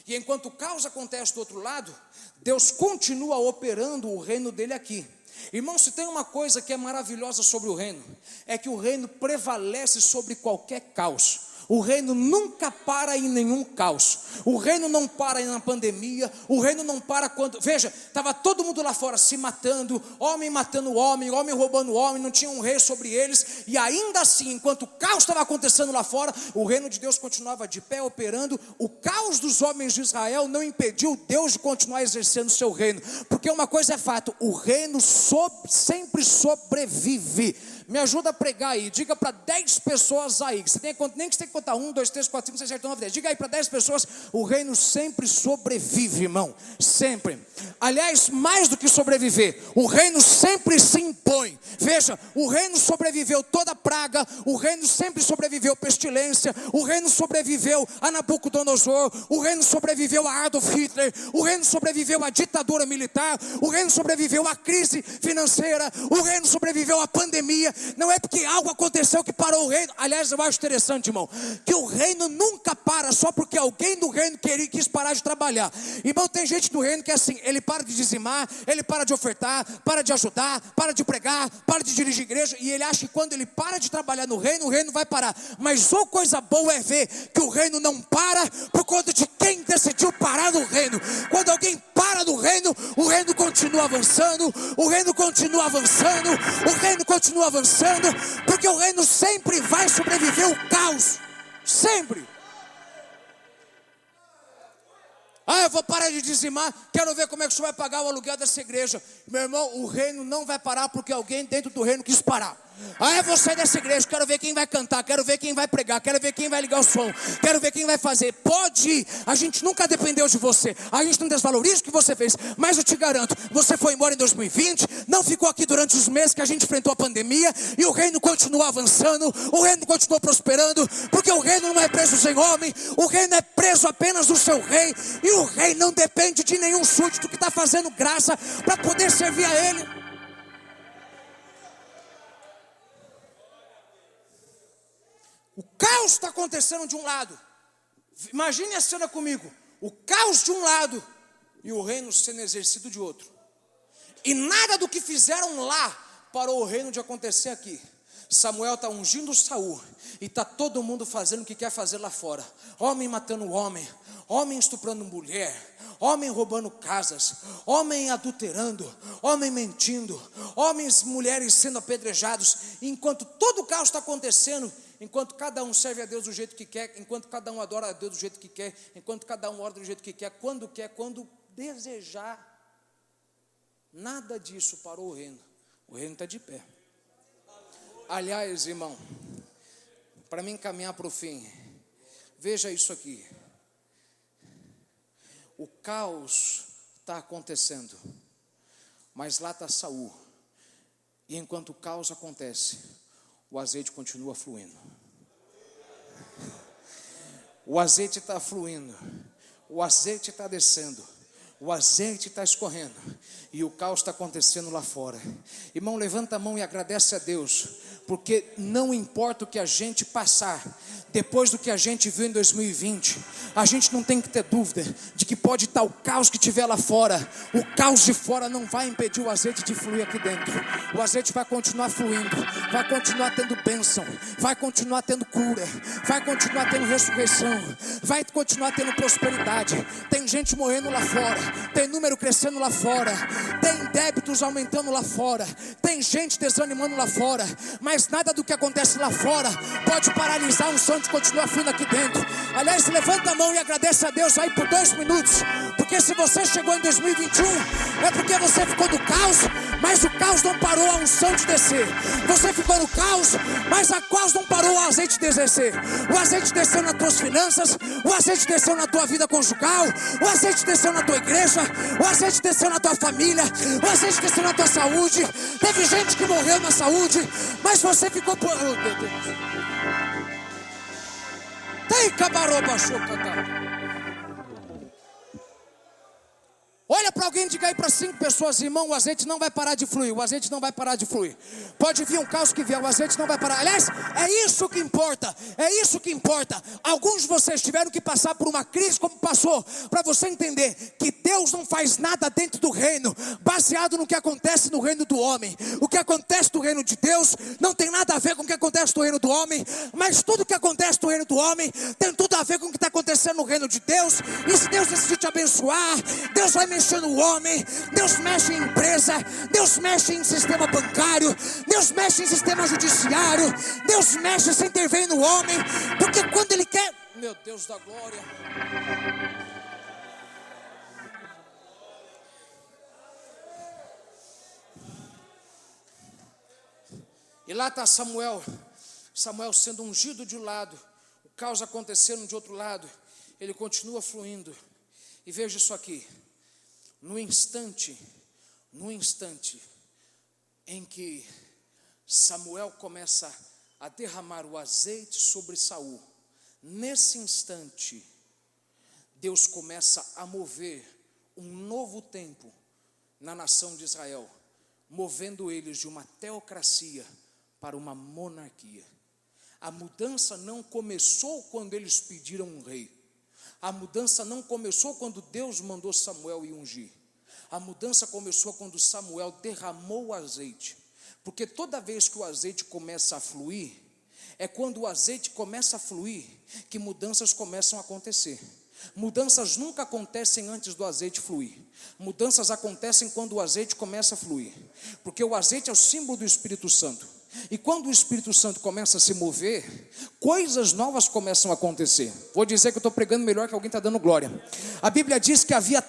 E enquanto o caos acontece do outro lado, Deus continua operando o reino dele aqui. Irmão, se tem uma coisa que é maravilhosa sobre o reino, é que o reino prevalece sobre qualquer caos. O reino nunca para em nenhum caos. O reino não para na pandemia. O reino não para quando... Veja, estava todo mundo lá fora se matando, homem matando homem roubando homem, não tinha um rei sobre eles. E ainda assim, enquanto o caos estava acontecendo lá fora, o reino de Deus continuava de pé, operando. O caos dos homens de Israel não impediu Deus de continuar exercendo o seu reino. Porque uma coisa é fato: o reino sempre sobrevive, Me ajuda a pregar aí. Diga para 10 pessoas aí. Que você tem, nem que você tem que contar 1, 2, 3, 4, 5, 6, 7, 9, 10. Diga aí para 10 pessoas. O reino sempre sobrevive, irmão. Sempre. Aliás, mais do que sobreviver, o reino sempre se impõe. Veja, o reino sobreviveu toda praga. O reino sempre sobreviveu pestilência. O reino sobreviveu a Nabucodonosor. O reino sobreviveu a Adolf Hitler. O reino sobreviveu à ditadura militar. O reino sobreviveu à crise financeira. O reino sobreviveu à pandemia. Não é porque algo aconteceu que parou o reino. Aliás, eu acho interessante, irmão, que o reino nunca para só porque alguém do reino quis parar de trabalhar. Irmão, tem gente do reino que é assim, ele para de dizimar, ele para de ofertar, para de ajudar, para de pregar, para de dirigir igreja, e ele acha que quando ele para de trabalhar no reino, o reino vai parar. Mas ou coisa boa é ver que o reino não para por conta de quem decidiu parar no reino. Quando alguém para no reino, o reino continua avançando, o reino continua avançando, o reino continua avançando, porque o reino sempre vai sobreviver o caos, sempre. Ah, eu vou parar de dizimar, quero ver como é que o senhor vai pagar o aluguel dessa igreja. Meu irmão, o reino não vai parar porque alguém dentro do reino quis parar. Ah, eu vou sair dessa igreja, quero ver quem vai cantar, quero ver quem vai pregar, quero ver quem vai ligar o som, quero ver quem vai fazer. Pode ir, a gente nunca dependeu de você, a gente não desvaloriza o que você fez, mas eu te garanto, você foi embora em 2020, não ficou aqui durante os meses que a gente enfrentou a pandemia, e o reino continuou avançando, o reino continuou prosperando, porque o reino não é preso sem homem, o reino é preso apenas no seu rei, e o rei não depende de nenhum súdito que está fazendo graça para poder servir a ele. O caos está acontecendo de um lado. Imagine a cena comigo. O caos de um lado e o reino sendo exercido de outro. E nada do que fizeram lá parou o reino de acontecer aqui. Samuel está ungindo Saul e está todo mundo fazendo o que quer fazer lá fora. Homem matando homem, homem estuprando mulher, homem roubando casas, homem adulterando, homem mentindo, homens, mulheres sendo apedrejados. Enquanto todo o caos está acontecendo, enquanto cada um serve a Deus do jeito que quer, enquanto cada um adora a Deus do jeito que quer, enquanto cada um ora do jeito que quer, quando desejar, nada disso parou o reino. O reino está de pé. Aliás, irmão, para mim caminhar para o fim, veja isso aqui. O caos está acontecendo, mas lá está Saul. E enquanto o caos acontece, o azeite continua fluindo. O azeite está fluindo, o azeite está descendo, o azeite está escorrendo, e o caos está acontecendo lá fora. Irmão, levanta a mão e agradece a Deus, porque não importa o que a gente passar, depois do que a gente viu em 2020, a gente não tem que ter dúvida de que pode estar o caos que tiver lá fora, o caos de fora não vai impedir o azeite de fluir aqui dentro. O azeite vai continuar fluindo, vai continuar tendo bênção, vai continuar tendo cura, vai continuar tendo ressurreição, vai continuar tendo prosperidade. Tem gente morrendo lá fora, tem número crescendo lá fora, tem débitos aumentando lá fora, tem gente desanimando lá fora, mas nada do que acontece lá fora pode paralisar a unção de continuar fluindo aqui dentro. Aliás, levanta a mão e agradece a Deus aí por 2 minutos, porque se você chegou em 2021, é porque você ficou no caos, mas o caos não parou a unção de descer. Você ficou no caos, mas a caos não parou o azeite de descer. O azeite desceu nas tuas finanças, o azeite desceu na tua vida conjugal, o azeite desceu na tua igreja, o azeite desceu na tua família, o azeite desceu na tua saúde. Teve gente que morreu na saúde, mas você ficou por... Oh, meu Deus. Tem cabaroba chocada. Olha para alguém e diga aí para 5 pessoas: irmão, o azeite não vai parar de fluir, o azeite não vai parar de fluir. Pode vir um caos que vier, o azeite não vai parar. Aliás, é isso que importa, é isso que importa. Alguns de vocês tiveram que passar por uma crise como passou, para você entender que Deus não faz nada dentro do reino baseado no que acontece no reino do homem. O que acontece no reino de Deus não tem nada a ver com o que acontece no reino do homem, mas tudo que acontece no reino do homem tem tudo a ver com o que está acontecendo no reino de Deus. E se Deus decidir te abençoar, Deus vai mexer no homem, Deus mexe em empresa, Deus mexe em sistema bancário, Deus mexe em sistema judiciário, Deus mexe sem intervir no homem, porque quando Ele quer, meu Deus da glória, E lá está Samuel sendo ungido de um lado, o caos acontecendo de outro lado, ele continua fluindo. E veja isso aqui, no instante em que Samuel começa a derramar o azeite sobre Saul, nesse instante, Deus começa a mover um novo tempo na nação de Israel, movendo eles de uma teocracia para uma monarquia. A mudança não começou quando eles pediram um rei. A mudança não começou quando Deus mandou Samuel ir ungir. A mudança começou quando Samuel derramou o azeite. Porque toda vez que o azeite começa a fluir, é quando o azeite começa a fluir que mudanças começam a acontecer. Mudanças nunca acontecem antes do azeite fluir. Mudanças acontecem quando o azeite começa a fluir. Porque o azeite é o símbolo do Espírito Santo. E quando o Espírito Santo começa a se mover, coisas novas começam a acontecer. Vou dizer que eu estou pregando melhor que alguém está dando glória. A Bíblia diz que havia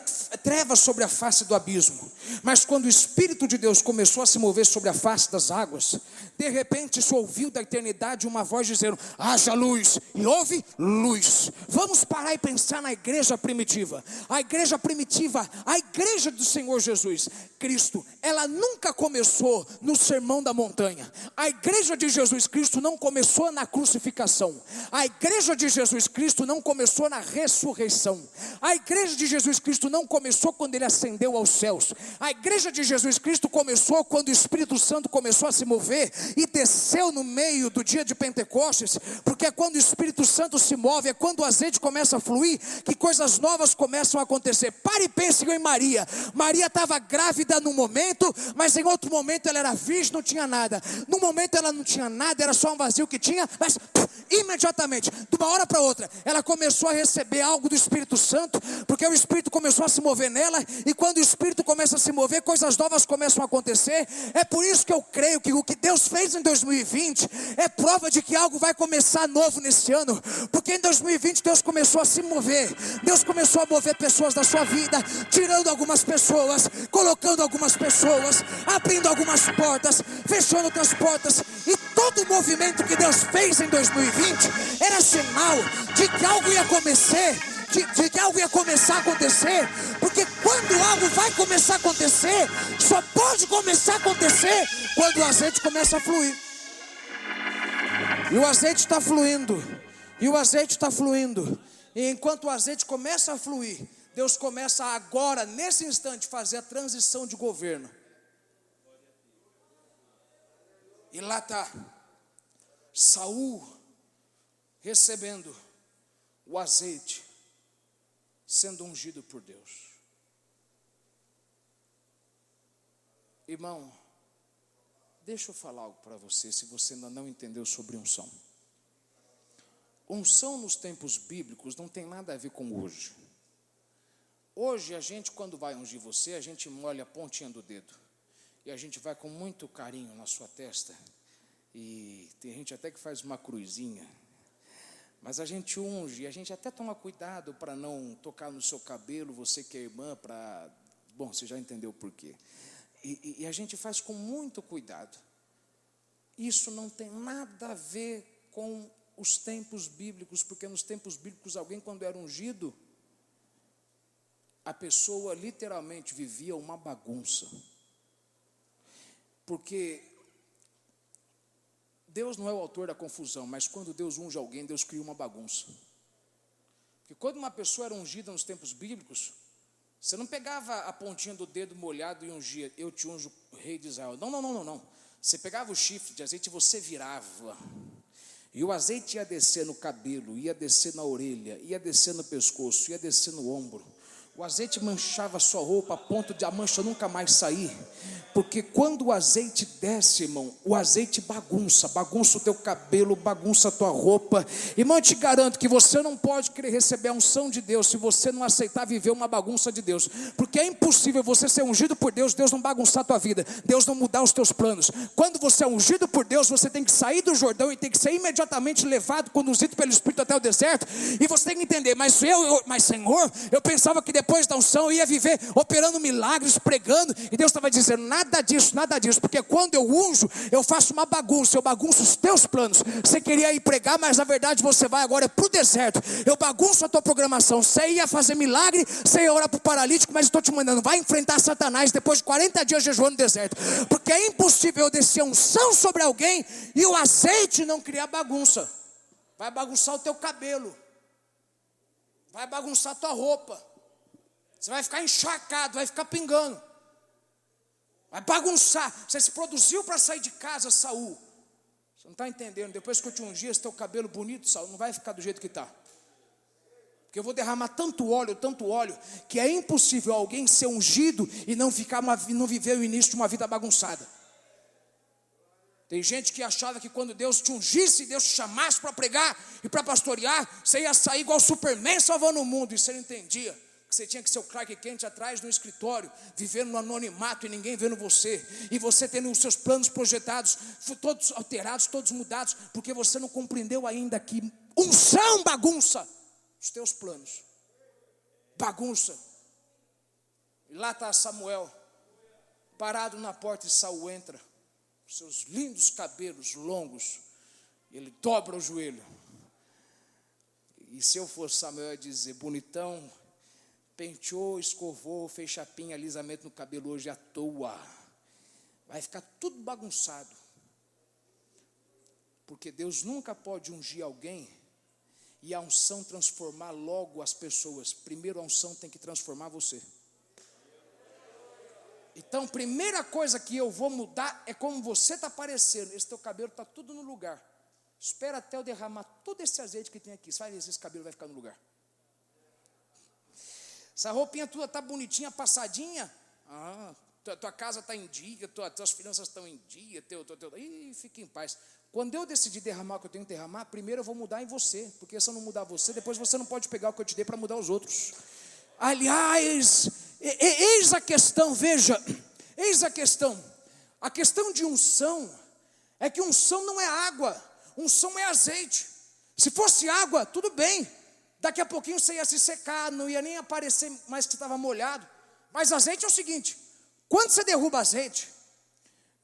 trevas sobre a face do abismo, mas quando o Espírito de Deus começou a se mover sobre a face das águas, de repente se ouviu da eternidade uma voz dizendo: haja luz, e houve luz. Vamos parar e pensar na igreja primitiva. A igreja primitiva, a igreja do Senhor Jesus Cristo, ela nunca começou no sermão da montanha. A igreja de Jesus Cristo não começou na crucificação. A igreja de Jesus Cristo não começou na ressurreição. A igreja de Jesus Cristo não começou quando ele ascendeu aos céus. A igreja de Jesus Cristo começou quando o Espírito Santo começou a se mover e desceu no meio do dia de Pentecostes, porque é quando o Espírito Santo se move, é quando o azeite começa a fluir, que coisas novas começam a acontecer. Pare e pense em Maria. Maria estava grávida num momento, mas em outro momento ela era virgem, não tinha nada. Num momento ela não tinha nada, era só um vazio que tinha, mas imediatamente, de uma hora para outra, ela começou a receber algo do Espírito Santo, porque o Espírito começou a se mover nela, e quando o Espírito começa a se mover, coisas novas começam a acontecer. É por isso que eu creio que o que Deus fez em 2020 é prova de que algo vai começar novo nesse ano, porque em 2020 Deus começou a se mover. Deus começou a mover pessoas da sua vida, tirando algumas pessoas, colocando algumas pessoas, abrindo algumas portas, fechando outras portas, e todo o movimento que Deus fez em 2020 era sinal de que algo ia começar, de que algo ia começar a acontecer, porque quando algo vai começar a acontecer, só pode começar a acontecer quando o azeite começa a fluir. E o azeite está fluindo, e o azeite está fluindo, e enquanto o azeite começa a fluir, Deus começa agora, nesse instante, fazer a transição de governo. E lá está Saul recebendo o azeite, sendo ungido por Deus. Irmão, deixa eu falar algo para você, se você ainda não entendeu sobre unção. Unção nos tempos bíblicos não tem nada a ver com hoje. Hoje a gente, quando vai ungir você, a gente molha a pontinha do dedo. E a gente vai com muito carinho na sua testa. E tem gente até que faz uma cruzinha. Mas a gente unge, e a gente até toma cuidado para não tocar no seu cabelo, você que é irmã, para... Bom, você já entendeu por quê. E a gente faz com muito cuidado. Isso não tem nada a ver com os tempos bíblicos, porque nos tempos bíblicos alguém, quando era ungido, a pessoa literalmente vivia uma bagunça. Porque Deus não é o autor da confusão, mas quando Deus unge alguém, Deus cria uma bagunça. Porque quando uma pessoa era ungida nos tempos bíblicos, você não pegava a pontinha do dedo molhado e ungia: eu te unjo, rei de Israel. Não. Você pegava o chifre de azeite e você virava. E o azeite ia descer no cabelo, ia descer na orelha, ia descer no pescoço, ia descer no ombro. O azeite manchava a sua roupa a ponto de a mancha nunca mais sair. Porque quando o azeite desce, irmão, o azeite bagunça o teu cabelo, bagunça a tua roupa. Irmão, eu te garanto que você não pode querer receber a unção de Deus se você não aceitar viver uma bagunça de Deus. Porque é impossível você ser ungido por Deus, Deus não bagunçar a tua vida, Deus não mudar os teus planos. Quando você é ungido por Deus, você tem que sair do Jordão e tem que ser imediatamente levado, conduzido pelo Espírito até o deserto. E você tem que entender: mas Senhor, eu pensava que depois depois da unção eu ia viver operando milagres, pregando, e Deus estava dizendo, nada disso, porque quando eu unjo, eu faço uma bagunça, eu bagunço os teus planos. Você queria ir pregar, mas na verdade você vai agora para o deserto, eu bagunço a tua programação. Você ia fazer milagre, você ia orar para o paralítico, mas estou te mandando, vai enfrentar Satanás depois de 40 dias jejuando no deserto, porque é impossível eu descer unção sobre alguém e o azeite não criar bagunça. Vai bagunçar o teu cabelo, vai bagunçar a tua roupa, você vai ficar encharcado, vai ficar pingando, vai bagunçar. Você se produziu para sair de casa, Saul. Você não está entendendo, depois que eu te ungir, esse teu cabelo bonito, Saul, não vai ficar do jeito que está. Porque eu vou derramar tanto óleo, que é impossível alguém ser ungido e não viver o início de uma vida bagunçada. Tem gente que achava que quando Deus te ungisse, Deus te chamasse para pregar e para pastorear, você ia sair igual Superman salvando o mundo. E você não entendia que você tinha que ser o Clark Kent atrás no escritório, vivendo no anonimato e ninguém vendo você. E você tendo os seus planos projetados, todos alterados, todos mudados, porque você não compreendeu ainda que unção bagunça os teus planos. Bagunça. E lá está Samuel, parado na porta, e Saul entra. Seus lindos cabelos longos, ele dobra o joelho. E se eu fosse Samuel, eu ia dizer, bonitão, penteou, escovou, fez chapinha, alisamento no cabelo hoje à toa. Vai ficar tudo bagunçado. Porque Deus nunca pode ungir alguém e a unção transformar logo as pessoas. Primeiro a unção tem que transformar você. Então, primeira coisa que eu vou mudar é como você está parecendo. Esse teu cabelo está tudo no lugar. Espera até eu derramar todo esse azeite que tem aqui. Você vai ver se esse cabelo vai ficar no lugar. Essa roupinha tua está bonitinha, passadinha. Tua casa está em dia, tuas finanças estão em dia. Ih, fique em paz. Quando eu decidir derramar o que eu tenho que derramar, primeiro eu vou mudar em você. Porque se eu não mudar você, depois você não pode pegar o que eu te dei para mudar os outros. Aliás, eis a questão, veja, eis a questão. A questão de unção é que unção não é água, unção é azeite. Se fosse água, tudo bem, daqui a pouquinho você ia se secar, não ia nem aparecer mais que estava molhado. Mas azeite é o seguinte, quando você derruba azeite,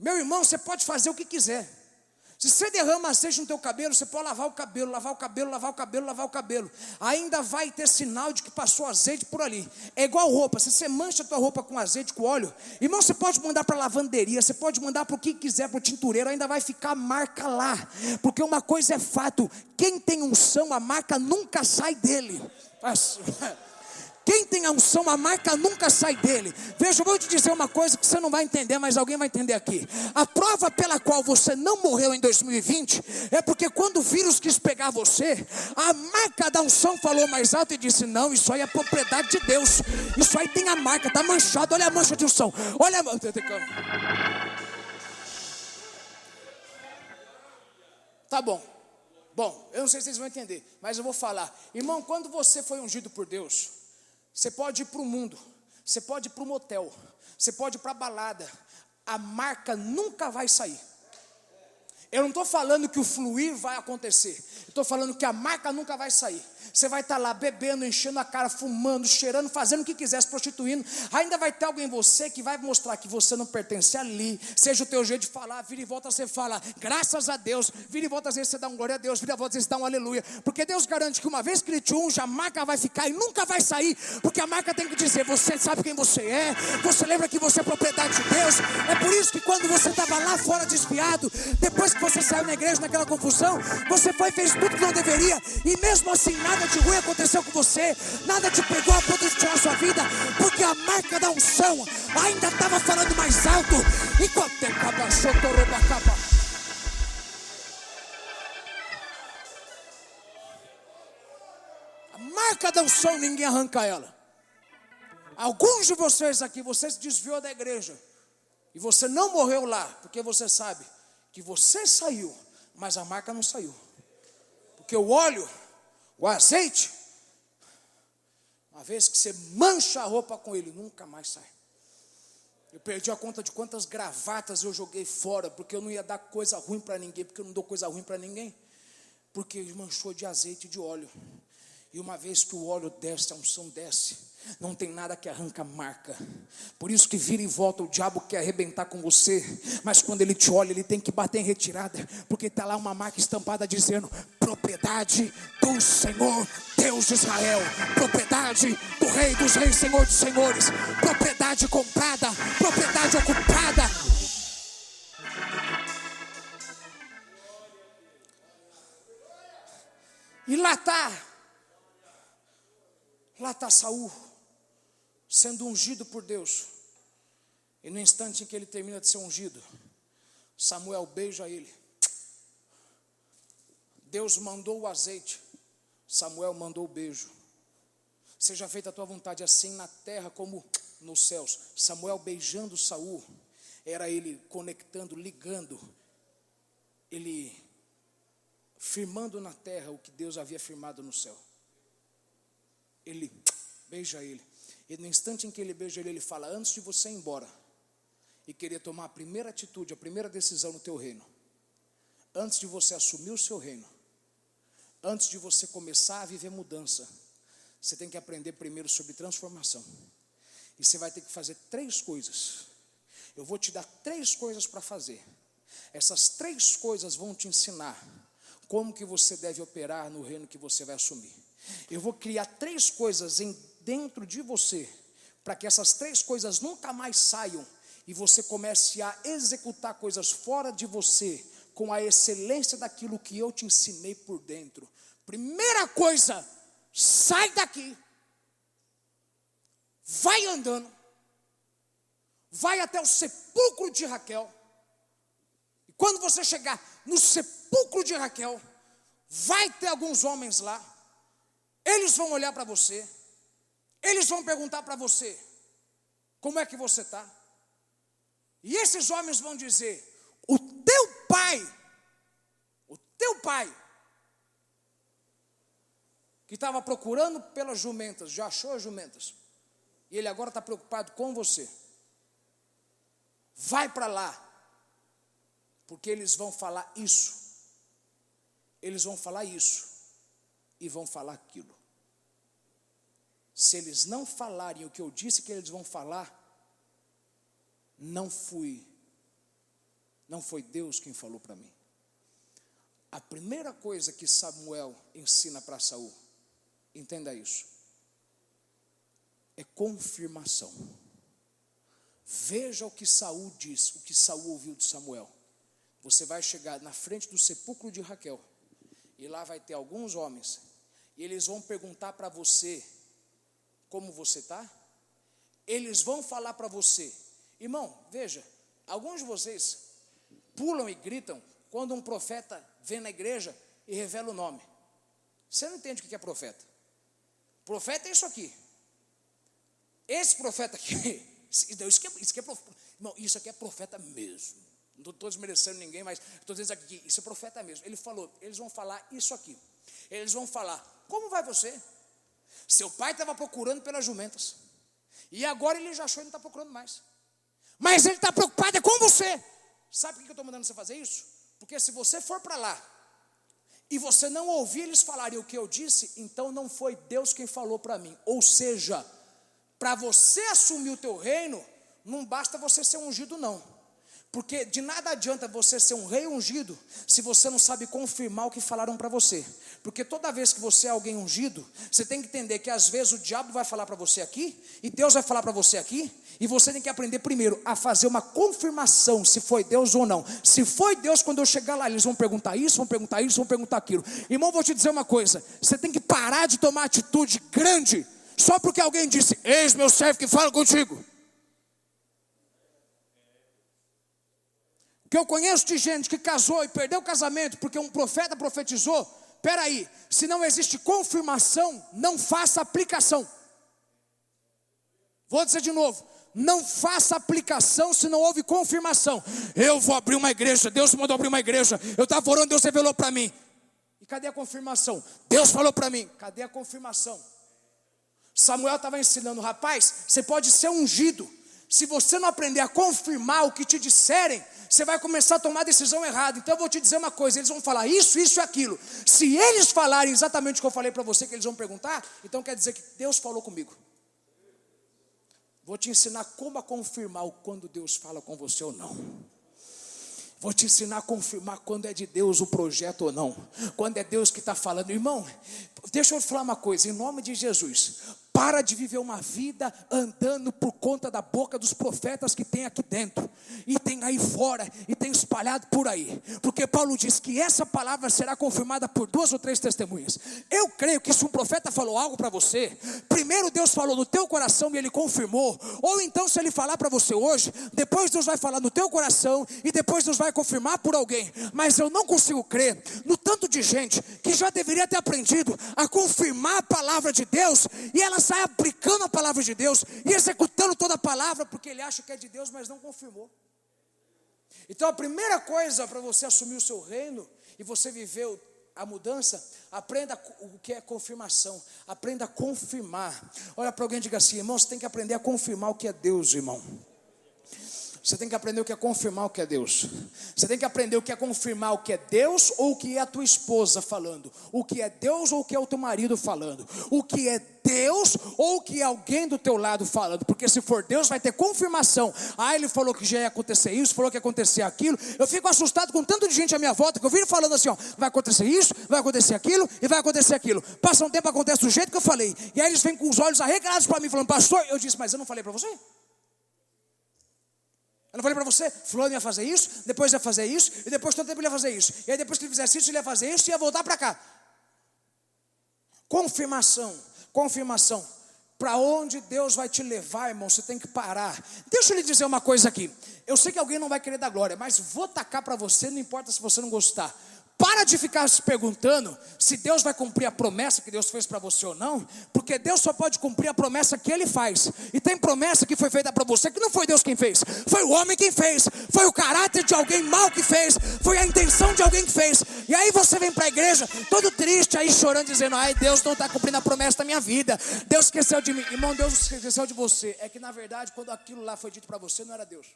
meu irmão, você pode fazer o que quiser. Se você derrama azeite no teu cabelo, você pode lavar o cabelo. Ainda vai ter sinal de que passou azeite por ali. É igual roupa, se você mancha a tua roupa com azeite, com óleo, irmão, você pode mandar para a lavanderia, você pode mandar para o que quiser, para o tintureiro, ainda vai ficar a marca lá. Porque uma coisa é fato, quem tem unção, a marca nunca sai dele. Quem tem a unção, a marca nunca sai dele. Veja, eu vou te dizer uma coisa que você não vai entender, mas alguém vai entender aqui. A prova pela qual você não morreu em 2020 é porque quando o vírus quis pegar você, a marca da unção falou mais alto e disse, não, isso aí é propriedade de Deus. Isso aí tem a marca, está manchado, olha a mancha de unção. Olha a mancha. Tá bom. Bom, eu não sei se vocês vão entender, mas eu vou falar. Irmão, quando você foi ungido por Deus, você pode ir para o mundo, você pode ir para um motel, você pode ir para a balada, a marca nunca vai sair. Eu não estou falando que o fluir vai acontecer, eu estou falando que a marca nunca vai sair. Você vai estar lá bebendo, enchendo a cara, fumando, cheirando, fazendo o que quiser, se prostituindo. Ainda vai ter algo em você que vai mostrar que você não pertence ali. Seja o teu jeito de falar, vira e volta você fala, graças a Deus. Vira e volta às vezes você dá um glória a Deus, vira e volta às vezes você dá um aleluia. Porque Deus garante que uma vez que Ele te unge, a marca vai ficar e nunca vai sair. Porque a marca tem que dizer, você sabe quem você é, você lembra que você é propriedade de Deus. É por isso que quando você estava lá fora desviado, depois que você saiu na igreja naquela confusão, você foi e fez tudo que não deveria. E mesmo assim nada de ruim aconteceu com você, nada te pegou a ponto de tirar a sua vida, porque a marca da unção ainda estava falando mais alto. Enquanto a marca da unção, ninguém arranca ela. Alguns de vocês aqui, você se desviou da igreja e você não morreu lá, porque você sabe que você saiu, mas a marca não saiu. Porque o óleo, o azeite, uma vez que você mancha a roupa com ele, nunca mais sai. Eu perdi a conta de quantas gravatas eu joguei fora, porque eu não ia dar coisa ruim para ninguém, porque eu não dou coisa ruim para ninguém, porque manchou de azeite e de óleo. E uma vez que o óleo desce, a unção desce, não tem nada que arranca a marca. Por isso que vira e volta, o diabo quer arrebentar com você, mas quando ele te olha, ele tem que bater em retirada, porque está lá uma marca estampada dizendo: propriedade do Senhor Deus de Israel, propriedade do Rei dos Reis, Senhor dos Senhores, propriedade comprada, propriedade ocupada. E lá está Saul, sendo ungido por Deus. E no instante em que ele termina de ser ungido, Samuel beija ele. Deus mandou o azeite, Samuel mandou o beijo. Seja feita a tua vontade, assim na terra como nos céus. Samuel beijando Saul, era ele conectando, ligando, ele firmando na terra o que Deus havia firmado no céu. Ele beija ele. E no instante em que ele beija ele, ele fala: antes de você ir embora e querer tomar a primeira atitude, a primeira decisão no teu reino, antes de você assumir o seu reino, antes de você começar a viver mudança, você tem que aprender primeiro sobre transformação. E você vai ter que fazer 3 coisas. Eu vou te dar 3 coisas para fazer. Essas 3 coisas vão te ensinar como que você deve operar no reino que você vai assumir. Eu vou criar 3 coisas dentro de você, para que essas 3 coisas nunca mais saiam, e você comece a executar coisas fora de você, com a excelência daquilo que eu te ensinei por dentro. Primeira coisa, sai daqui, vai andando, vai até o sepulcro de Raquel, e quando você chegar no sepulcro de Raquel, vai ter alguns homens lá, eles vão olhar para você, eles vão perguntar para você: como é que você está? E esses homens vão dizer: o teu pai, que estava procurando pelas jumentas, já achou as jumentas, e ele agora está preocupado com você. Vai para lá, porque eles vão falar isso, eles vão falar isso, e vão falar aquilo. Se eles não falarem o que eu disse que eles vão falar, não foi Deus quem falou para mim. A primeira coisa que Samuel ensina para Saul, entenda isso, é confirmação. Veja o que Saul diz, o que Saul ouviu de Samuel. Você vai chegar na frente do sepulcro de Raquel, e lá vai ter alguns homens, e eles vão perguntar para você como você está. Eles vão falar para você, irmão, veja, alguns de vocês pulam e gritam quando um profeta vem na igreja e revela o nome. Você não entende o que é profeta. Profeta é isso aqui. Esse profeta aqui, isso aqui é profeta mesmo. Não estou desmerecendo ninguém, mas estou dizendo aqui que isso é profeta mesmo. Ele falou, eles vão falar isso aqui. Eles vão falar: como vai você? Seu pai estava procurando pelas jumentas, e agora ele já achou e não está procurando mais. Mas ele está preocupado com você. Sabe por que eu estou mandando você fazer isso? Porque se você for para lá, e você não ouvir eles falarem o que eu disse, então não foi Deus quem falou para mim. Ou seja, para você assumir o teu reino, não basta você ser ungido não. Porque de nada adianta você ser um rei ungido, se você não sabe confirmar o que falaram para você. Porque toda vez que você é alguém ungido, você tem que entender que às vezes o diabo vai falar para você aqui, e Deus vai falar para você aqui, e você tem que aprender primeiro a fazer uma confirmação, se foi Deus ou não. Se foi Deus, quando eu chegar lá, eles vão perguntar isso, vão perguntar isso, vão perguntar aquilo. Irmão, vou te dizer uma coisa, você tem que parar de tomar atitude grande, só porque alguém disse: eis meu servo que fala contigo. Que eu conheço de gente que casou e perdeu o casamento porque um profeta profetizou. Peraí, se não existe confirmação, não faça aplicação. Vou dizer de novo, não faça aplicação se não houve confirmação. Eu vou abrir uma igreja, Deus mandou abrir uma igreja, eu estava orando, Deus revelou para mim. E cadê a confirmação? Deus falou para mim, cadê a confirmação? Samuel estava ensinando: rapaz, você pode ser ungido, se você não aprender a confirmar o que te disserem, você vai começar a tomar a decisão errada. Então eu vou te dizer uma coisa, eles vão falar isso, isso e aquilo. Se eles falarem exatamente o que eu falei para você, que eles vão perguntar, então quer dizer que Deus falou comigo. Vou te ensinar como a confirmar quando Deus fala com você ou não. Vou te ensinar a confirmar quando é de Deus o projeto ou não. Quando é Deus que está falando. Irmão, deixa eu te falar uma coisa, em nome de Jesus. Para de viver uma vida andando por conta da boca dos profetas que tem aqui dentro, e tem aí fora, e tem espalhado por aí. Porque Paulo diz que essa palavra será confirmada por 2 ou 3 testemunhas. Eu creio que se um profeta falou algo para você, primeiro Deus falou no teu coração e ele confirmou. Ou então se ele falar para você hoje, depois Deus vai falar no teu coração, e depois Deus vai confirmar por alguém. Mas eu não consigo crer no tanto de gente que já deveria ter aprendido a confirmar a palavra de Deus, e ela sai aplicando a palavra de Deus e executando toda a palavra, porque ele acha que é de Deus, mas não confirmou. Então a primeira coisa para você assumir o seu reino e você viver a mudança, aprenda o que é confirmação. Aprenda a confirmar. Olha para alguém e diga assim: irmão, você tem que aprender a confirmar o que é Deus, irmão. Você tem que aprender o que é confirmar o que é Deus. Você tem que aprender o que é confirmar o que é Deus ou o que é a tua esposa falando. O que é Deus ou o que é o teu marido falando. O que é Deus ou o que é alguém do teu lado falando. Porque se for Deus vai ter confirmação. Ah, ele falou que já ia acontecer isso, falou que ia acontecer aquilo. Eu fico assustado com tanto de gente à minha volta que eu vi ele falando assim, ó, vai acontecer isso, vai acontecer aquilo e vai acontecer aquilo. Passa um tempo, acontece do jeito que eu falei. E aí eles vêm com os olhos arregalados para mim falando: pastor, eu disse, mas eu não falei para você? Eu não falei para você, fulano ia fazer isso, depois ia fazer isso, e depois todo tempo ele ia fazer isso. E aí depois que ele fizesse isso, ele ia fazer isso e ia voltar para cá. Confirmação, confirmação. Para onde Deus vai te levar, irmão, você tem que parar. Deixa eu lhe dizer uma coisa aqui. Eu sei que alguém não vai querer dar glória, mas vou tacar para você, não importa se você não gostar. Para de ficar se perguntando se Deus vai cumprir a promessa que Deus fez para você ou não, porque Deus só pode cumprir a promessa que Ele faz. E tem promessa que foi feita para você que não foi Deus quem fez, foi o homem quem fez, foi o caráter de alguém mau que fez, foi a intenção de alguém que fez. E aí você vem para a igreja todo triste, aí chorando, dizendo: ai, Deus não está cumprindo a promessa da minha vida, Deus esqueceu de mim. Irmão, Deus esqueceu de você. É que na verdade quando aquilo lá foi dito para você, não era Deus.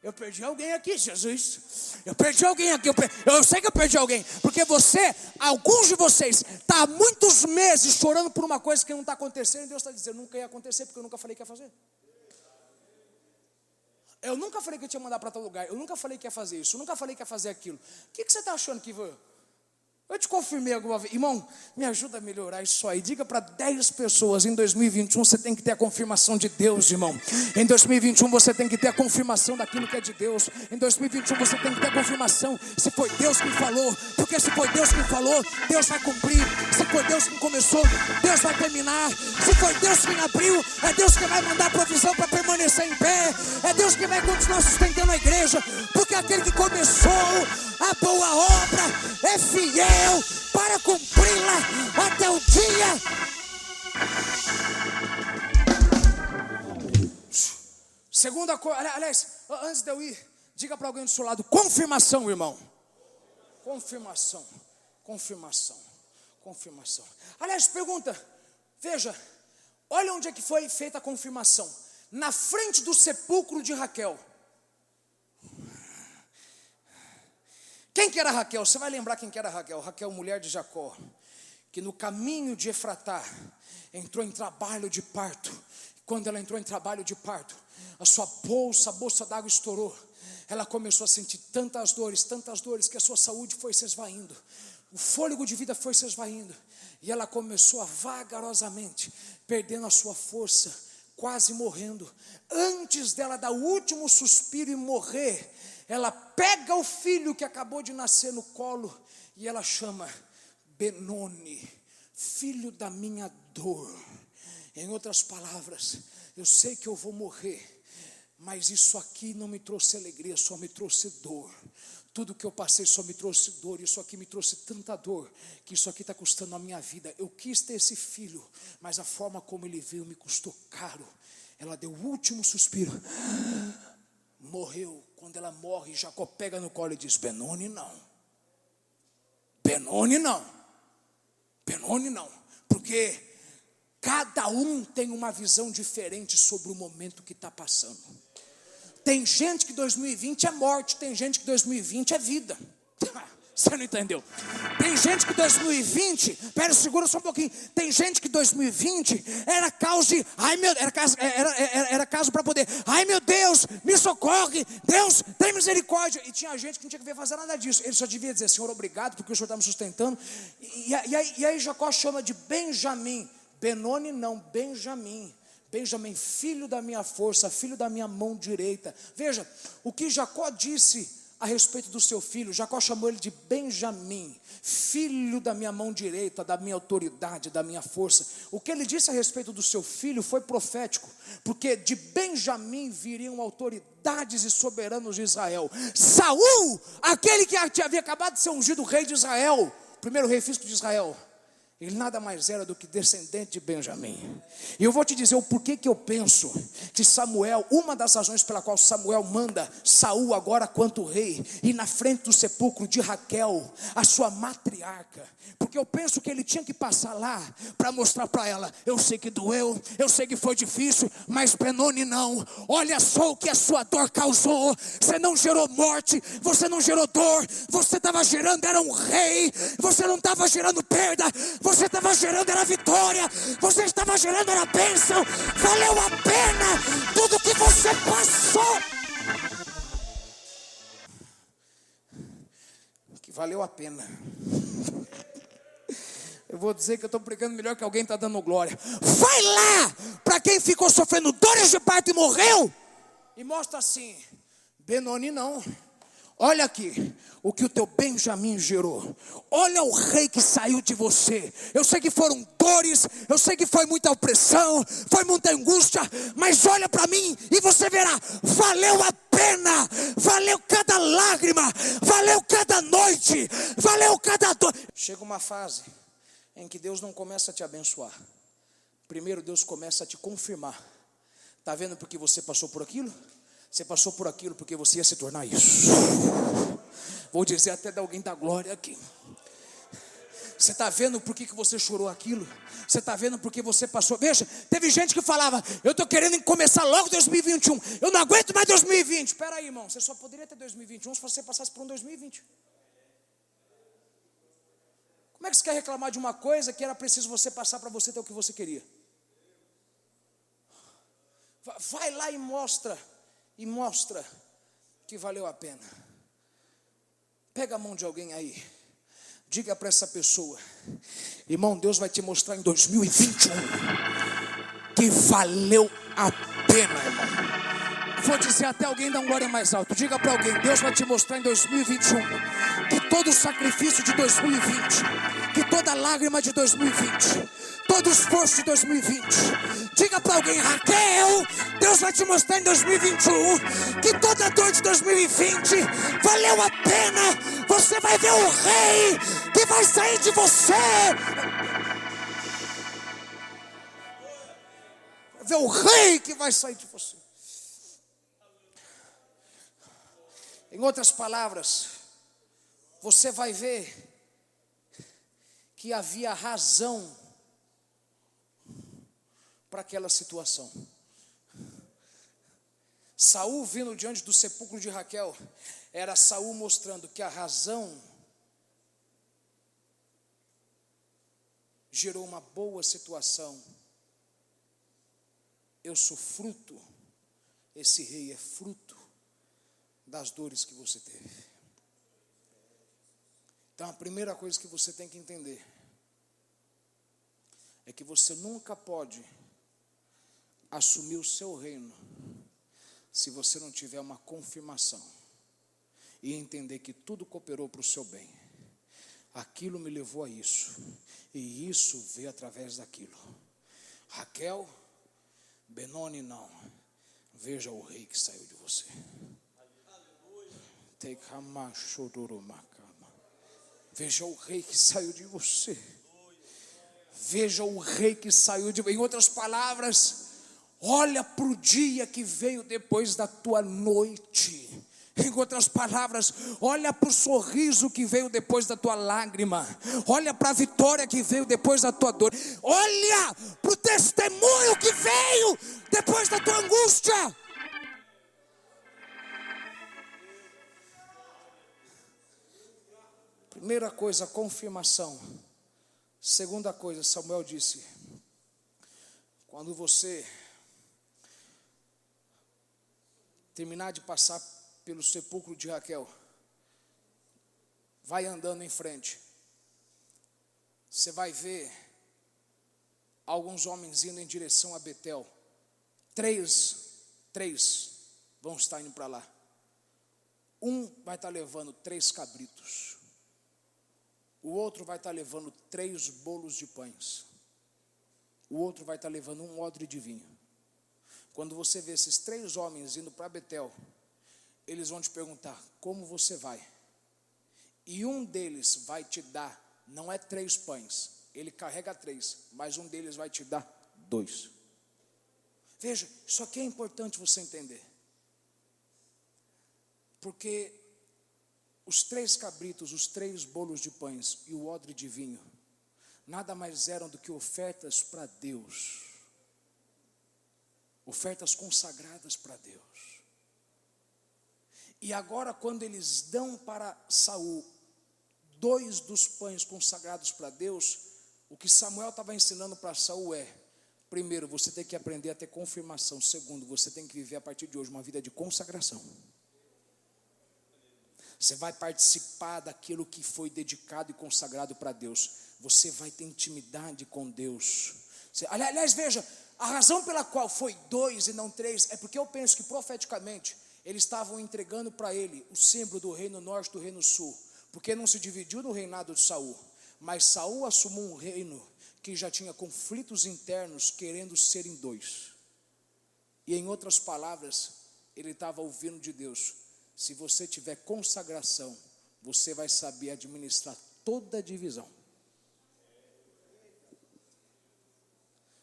Eu perdi alguém aqui, Jesus. Eu perdi alguém aqui. Eu sei que eu perdi alguém. Porque você, alguns de vocês, está há muitos meses chorando por uma coisa que não está acontecendo. E Deus está dizendo: nunca ia acontecer, porque eu nunca falei que ia fazer. Eu nunca falei que eu tinha mandar para tal lugar. Eu nunca falei que ia fazer isso. Eu nunca falei que ia fazer aquilo. O que você está achando que foi? Eu te confirmei alguma vez. Irmão, me ajuda a melhorar isso aí. Diga para 10 pessoas: em 2021 você tem que ter a confirmação de Deus, irmão. Em 2021 você tem que ter a confirmação daquilo que é de Deus. Em 2021 você tem que ter a confirmação se foi Deus quem falou. Porque se foi Deus quem falou, Deus vai cumprir. Se foi Deus quem começou, Deus vai terminar. Se foi Deus quem abriu, é Deus que vai mandar provisão para permanecer em pé. É Deus que vai continuar sustentando a igreja. Porque aquele que começou a boa obra é fiel para cumpri-la até o dia. Segunda coisa, aliás, antes de eu ir, diga para alguém do seu lado: confirmação, irmão. Confirmação, confirmação, confirmação. Aliás, pergunta, veja, olha onde é que foi feita a confirmação: na frente do sepulcro de Raquel. Quem que era Raquel? Você vai lembrar quem que era Raquel. Raquel, mulher de Jacó, que no caminho de Efratá entrou em trabalho de parto. Quando ela entrou em trabalho de parto, a sua bolsa, a bolsa d'água estourou. Ela começou a sentir tantas dores, que a sua saúde foi se esvaindo. O fôlego de vida foi se esvaindo. E ela começou a vagarosamente, perdendo a sua força, quase morrendo. Antes dela dar o último suspiro e morrer, ela pega o filho que acabou de nascer no colo e ela chama Benoni, filho da minha dor. Em outras palavras, eu sei que eu vou morrer, mas isso aqui não me trouxe alegria, só me trouxe dor. Tudo que eu passei só me trouxe dor, isso aqui me trouxe tanta dor, que isso aqui está custando a minha vida. Eu quis ter esse filho, mas a forma como ele veio me custou caro. Ela deu o último suspiro, morreu. Quando ela morre, Jacó pega no colo e diz: Benoni não, Benoni não, Benoni não, porque cada Cada um tem uma visão diferente sobre o momento que está passando. Tem gente que 2020 é morte, tem gente que 2020 é vida. Você não entendeu? Tem gente que 2020, segura só um pouquinho. Tem gente que 2020 era caos de, era caso para poder, ai meu Deus, me socorre, Deus tem misericórdia. E tinha gente que não tinha que ver fazer nada disso. Ele só devia dizer, Senhor, obrigado, porque o Senhor está me sustentando. E aí Jacó chama de Benjamim. Benoni não, Benjamim. Benjamim, filho da minha força, filho da minha mão direita. Veja, o que Jacó disse a respeito do seu filho, Jacó chamou ele de Benjamim, filho da minha mão direita, da minha autoridade, da minha força. O que ele disse a respeito do seu filho foi profético, porque de Benjamim viriam autoridades e soberanos de Israel. Saul, aquele que havia acabado de ser ungido rei de Israel, primeiro rei físico de Israel, ele nada mais era do que descendente de Benjamim. E eu vou te dizer o porquê que eu penso que Samuel, uma das razões pela qual Samuel manda Saul agora quanto rei, e na frente do sepulcro de Raquel, a sua matriarca, porque eu penso que ele tinha que passar lá para mostrar para ela, eu sei que doeu, eu sei que foi difícil, mas Benoni não, olha só o que a sua dor causou. Você não gerou morte, você não gerou dor, você estava gerando, era um rei, você não estava gerando perda, você estava gerando era vitória, você estava gerando era bênção. Valeu a pena tudo que você passou. Que valeu a pena. Eu vou dizer que eu estou pregando melhor que alguém está dando glória. Vai lá para quem ficou sofrendo dores de parto e morreu, e mostra assim, Benoni não. Olha aqui, o que o teu Benjamim gerou. Olha o rei que saiu de você. Eu sei que foram dores, eu sei que foi muita opressão, foi muita angústia, mas olha para mim e você verá, valeu a pena, valeu cada lágrima, valeu cada noite, valeu cada dor. Chega uma fase em que Deus não começa a te abençoar. Primeiro Deus começa a te confirmar. Está vendo porque você passou por aquilo? Você passou por aquilo porque você ia se tornar isso. Vou dizer até de alguém da glória aqui. Você está vendo por que você chorou aquilo? Você está vendo porque você passou? Veja, teve gente que falava, eu estou querendo começar logo 2021. Eu não aguento mais 2020. Espera aí, irmão, você só poderia ter 2021 se você passasse por um 2020. Como é que você quer reclamar de uma coisa que era preciso você passar para você ter o que você queria? Vai lá e mostra que valeu a pena. Pega a mão de alguém aí, diga para essa pessoa, irmão, Deus vai te mostrar em 2021 que valeu a pena, irmão. Vou dizer até alguém dar uma glória mais alto. Diga para alguém, Deus vai te mostrar em 2021 que todo o sacrifício de 2020, que toda lágrima de 2020, todo esforço de 2020. Diga para alguém, Raquel, Deus vai te mostrar em 2021 que toda dor de 2020 valeu a pena. Você vai ver o rei que vai sair de você. Ver o rei que vai sair de você. Em outras palavras, você vai ver que havia razão para aquela situação. Saul vindo diante do sepulcro de Raquel, era Saul mostrando que a razão gerou uma boa situação. Eu sou fruto, esse rei é fruto das dores que você teve. Então a primeira coisa que você tem que entender é que você nunca pode assumir o seu reino se você não tiver uma confirmação e entender que tudo cooperou para o seu bem. Aquilo me levou a isso, e isso veio através daquilo. Raquel, Benoni não. Veja o rei que saiu de você. Veja o rei que saiu de você. Veja o rei que saiu de você. Em outras palavras, olha para o dia que veio depois da tua noite. Em outras palavras, olha para o sorriso que veio depois da tua lágrima. Olha para a vitória que veio depois da tua dor. Olha para o testemunho veio depois da tua angústia. Primeira coisa, confirmação. Segunda coisa, Samuel disse: quando você terminar de passar pelo sepulcro de Raquel, vai andando em frente. Você vai ver alguns homens indo em direção a Betel. Três vão estar indo para lá. Um vai estar levando 3 cabritos. O outro vai estar levando 3 bolos de pães. O outro vai estar levando um odre de vinho. Quando você vê esses 3 homens indo para Betel, eles vão te perguntar: como você vai? E um deles vai te dar, não é 3 pães, ele carrega 3, mas um deles vai te dar 2. Veja, isso aqui é importante você entender. Porque os 3 cabritos, os 3 bolos de pães e o odre de vinho, nada mais eram do que ofertas para Deus. Ofertas consagradas para Deus. E agora, quando eles dão para Saul 2 dos pães consagrados para Deus, o que Samuel estava ensinando para Saul é: primeiro, você tem que aprender a ter confirmação. Segundo, você tem que viver a partir de hoje uma vida de consagração. Você vai participar daquilo que foi dedicado e consagrado para Deus. Você vai ter intimidade com Deus. Aliás, veja, a razão pela qual foi 2 e não 3 é porque eu penso que profeticamente eles estavam entregando para ele o símbolo do reino norte e do reino sul, porque não se dividiu no reinado de Saul, mas Saul assumiu um reino que já tinha conflitos internos, querendo ser em 2. E em outras palavras, ele estava ouvindo de Deus: se você tiver consagração, você vai saber administrar toda a divisão.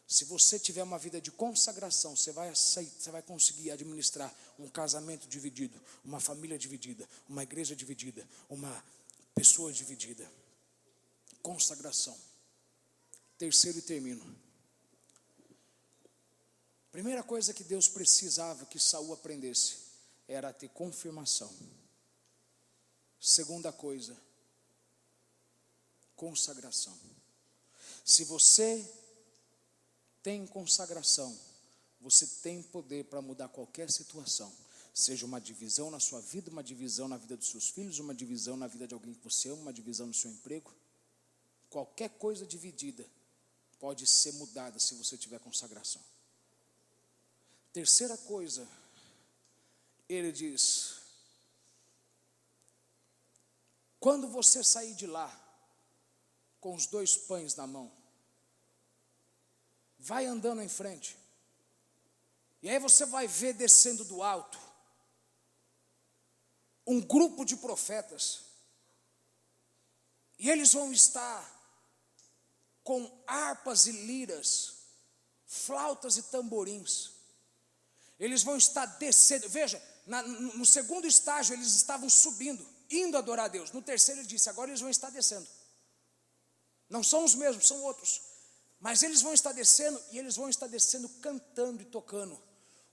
Se você tiver uma vida de consagração, você vai conseguir administrar um casamento dividido, uma família dividida, uma igreja dividida, uma pessoa dividida. Consagração. Terceiro e termino. Primeira coisa que Deus precisava que Saul aprendesse era ter confirmação. Segunda coisa, consagração. Se você tem consagração, você tem poder para mudar qualquer situação. Seja uma divisão na sua vida, uma divisão na vida dos seus filhos, uma divisão na vida de alguém que você ama, uma divisão no seu emprego. Qualquer coisa dividida pode ser mudada se você tiver consagração. Terceira coisa, ele diz: quando você sair de lá com os 2 pães na mão, vai andando em frente, e aí você vai ver descendo do alto um grupo de profetas, e eles vão estar com harpas e liras, flautas e tamborins. Eles vão estar descendo. Veja, no segundo estágio eles estavam subindo, indo adorar a Deus. No terceiro ele disse: agora eles vão estar descendo. Não são os mesmos, são outros. Mas eles vão estar descendo, e eles vão estar descendo cantando e tocando.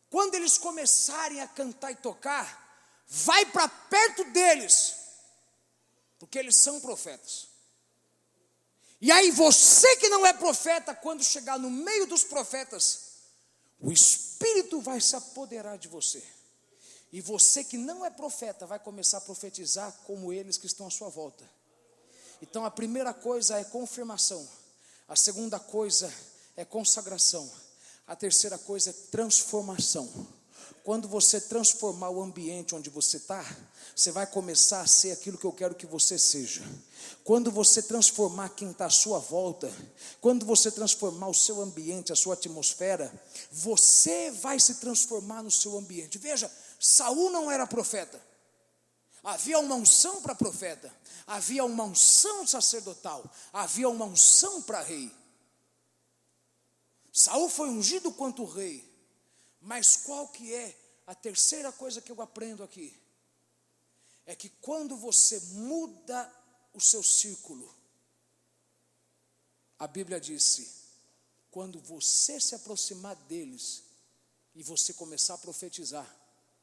Quando eles começarem a cantar e tocar, vai para perto deles, porque eles são profetas. E aí você que não é profeta, quando chegar no meio dos profetas, o Espírito vai se apoderar de você. E você que não é profeta vai começar a profetizar como eles que estão à sua volta. Então a primeira coisa é confirmação. A segunda coisa é consagração. A terceira coisa é transformação. Quando você transformar o ambiente onde você está, você vai começar a ser aquilo que eu quero que você seja. Quando você transformar quem está à sua volta, quando você transformar o seu ambiente, a sua atmosfera, você vai se transformar no seu ambiente. Veja, Saul não era profeta. Havia uma unção para profeta, havia uma unção sacerdotal, havia uma unção para rei. Saul foi ungido quanto rei. Mas qual que é a terceira coisa que eu aprendo aqui? É que quando você muda o seu círculo, a Bíblia disse: quando você se aproximar deles e você começar a profetizar,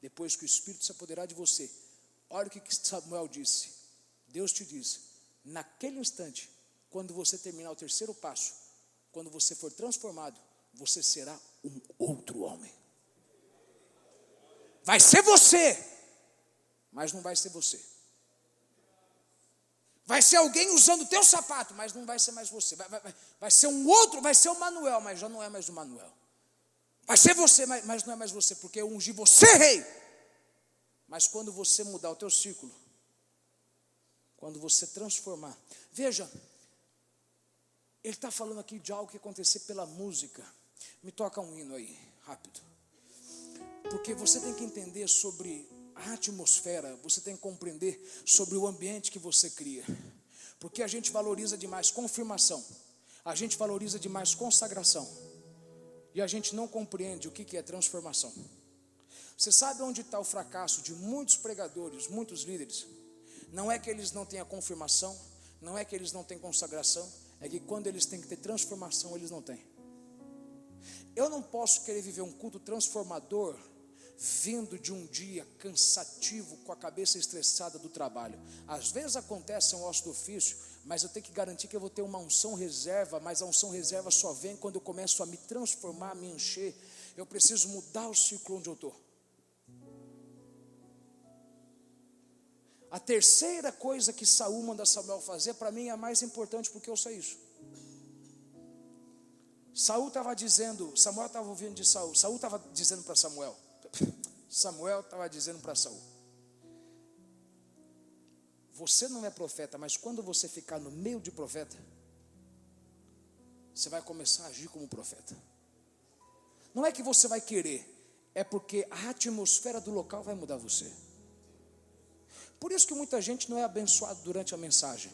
depois que o Espírito se apoderar de você, olha o que Samuel disse. Deus te diz, naquele instante, quando você terminar o terceiro passo, quando você for transformado, você será um outro homem. Vai ser você, mas não vai ser você. Vai ser alguém usando o teu sapato, mas não vai ser mais você. Vai ser um outro, vai ser o Manuel, mas já não é mais o Manuel. Vai ser você, mas não é mais você, porque eu ungi você rei. Mas quando você mudar o teu círculo, quando você transformar, veja, ele está falando aqui de algo que acontecer pela música. Me toca um hino aí, rápido. Porque você tem que entender sobre a atmosfera, você tem que compreender sobre o ambiente que você cria. Porque a gente valoriza demais confirmação, a gente valoriza demais consagração, e a gente não compreende o que é transformação. Você sabe onde está o fracasso de muitos pregadores, muitos líderes? Não é que eles não tenham confirmação, não é que eles não tenham consagração, é que quando eles têm que ter transformação, eles não têm. Eu não posso querer viver um culto transformador vindo de um dia cansativo, com a cabeça estressada do trabalho. Às vezes acontece um osso do ofício, mas eu tenho que garantir que eu vou ter uma unção reserva, mas a unção reserva só vem quando eu começo a me transformar, a me encher. Eu preciso mudar o ciclo onde eu estou. A terceira coisa que Saul manda Samuel fazer, para mim é a mais importante, porque eu sei isso. Samuel estava ouvindo de Saul, Saul estava dizendo para Samuel estava dizendo para Saul, você não é profeta, mas quando você ficar no meio de profeta, você vai começar a agir como profeta. Não é que você vai querer, é porque a atmosfera do local vai mudar você. Por isso que muita gente não é abençoada durante a mensagem,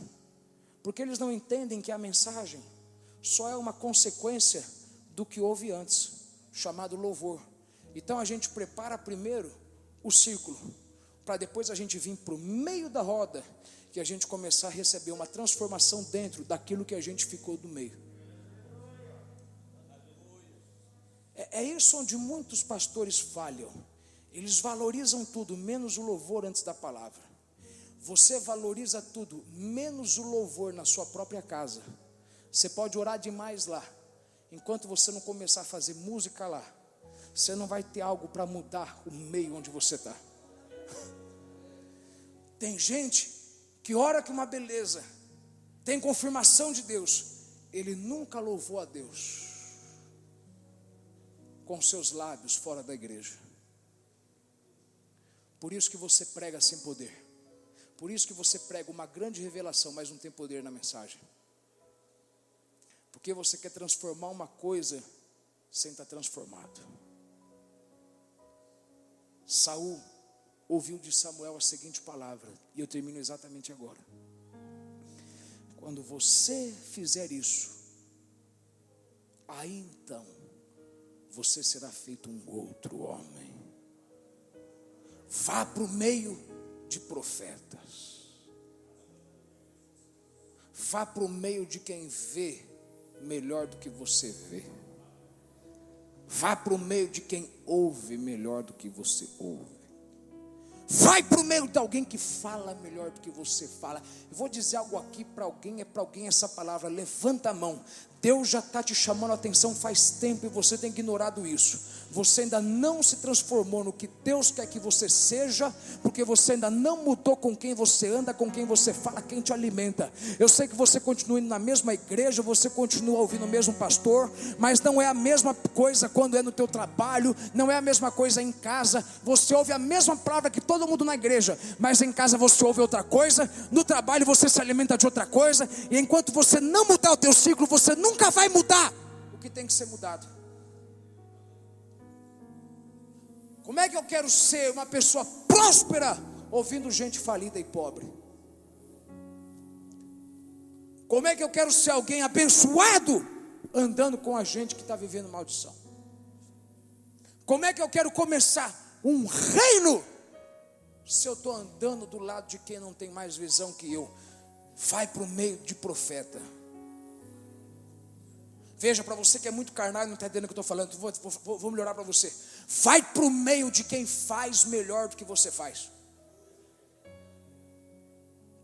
porque eles não entendem que a mensagem só é uma consequência do que houve antes, chamado louvor. Então a gente prepara primeiro o círculo, para depois a gente vir para o meio da roda, que a gente começar a receber uma transformação dentro daquilo que a gente ficou do meio. É isso onde muitos pastores falham. Eles valorizam tudo, menos o louvor antes da palavra. Você valoriza tudo, menos o louvor na sua própria casa. Você pode orar demais lá, enquanto você não começar a fazer música lá, você não vai ter algo para mudar o meio onde você está. Tem gente que ora que uma beleza, tem confirmação de Deus, ele nunca louvou a Deus com seus lábios fora da igreja. Por isso que você prega sem poder, por isso que você prega uma grande revelação, mas não tem poder na mensagem. Porque você quer transformar uma coisa sem estar transformado. Saul ouviu de Samuel a seguinte palavra, e eu termino exatamente agora. Quando você fizer isso, aí então você será feito um outro homem. Vá para o meio de profetas, vá para o meio de quem vê melhor do que você vê. Vá para o meio de quem ouve melhor do que você ouve. Vai para o meio de alguém que fala melhor do que você fala. Eu vou dizer algo aqui para alguém, é para alguém essa palavra. Levanta a mão. Deus já está te chamando a atenção faz tempo e você tem ignorado isso. Você ainda não se transformou no que Deus quer que você seja, porque você ainda não mudou com quem você anda, com quem você fala, quem te alimenta. Eu sei que você continua indo na mesma igreja, você continua ouvindo o mesmo pastor, mas não é a mesma coisa quando é no teu trabalho, não é a mesma coisa em casa. Você ouve a mesma palavra que todo mundo na igreja, mas em casa você ouve outra coisa, no trabalho você se alimenta de outra coisa, e enquanto você não mudar o teu ciclo, você nunca vai mudar o que tem que ser mudado. Como é que eu quero ser uma pessoa próspera ouvindo gente falida e pobre? Como é que eu quero ser alguém abençoado andando com a gente que está vivendo maldição? Como é que eu quero começar um reino se eu estou andando do lado de quem não tem mais visão que eu? Vai para o meio de profeta. Veja, para você que é muito carnal e não está entendendo o que eu estou falando, vou melhorar para você. Vai para o meio de quem faz melhor do que você faz.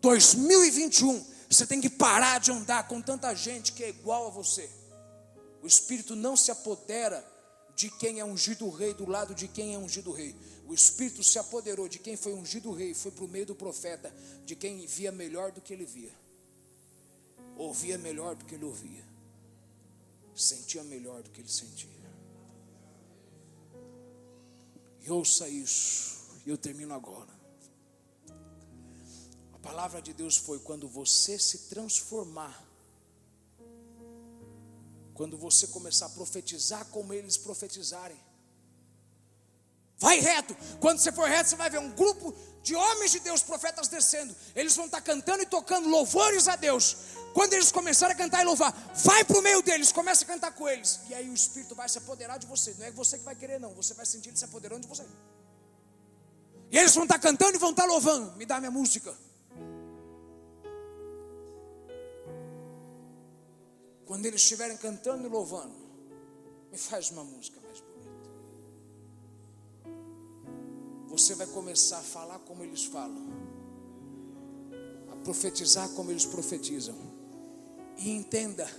2021, você tem que parar de andar com tanta gente que é igual a você. O Espírito não se apodera de quem é ungido rei, do lado de quem é ungido rei. O Espírito se apoderou de quem foi ungido rei, foi para o meio do profeta, de quem via melhor do que ele via, ouvia melhor do que ele ouvia, sentia melhor do que ele sentia. E ouça isso, e eu termino agora. A palavra de Deus foi: quando você se transformar, quando você começar a profetizar como eles profetizarem, vai reto. Quando você for reto, você vai ver um grupo de homens de Deus, profetas descendo. Eles vão estar cantando e tocando louvores a Deus. Quando eles começarem a cantar e louvar, vai para o meio deles, começa a cantar com eles. E aí o Espírito vai se apoderar de você. Não é você que vai querer, não. Você vai sentir ele se apoderando de você. E eles vão estar cantando e vão estar louvando. Me dá minha música. Quando eles estiverem cantando e louvando, me faz uma música mais bonita. Você vai começar a falar como eles falam, a profetizar como eles profetizam. E entenda,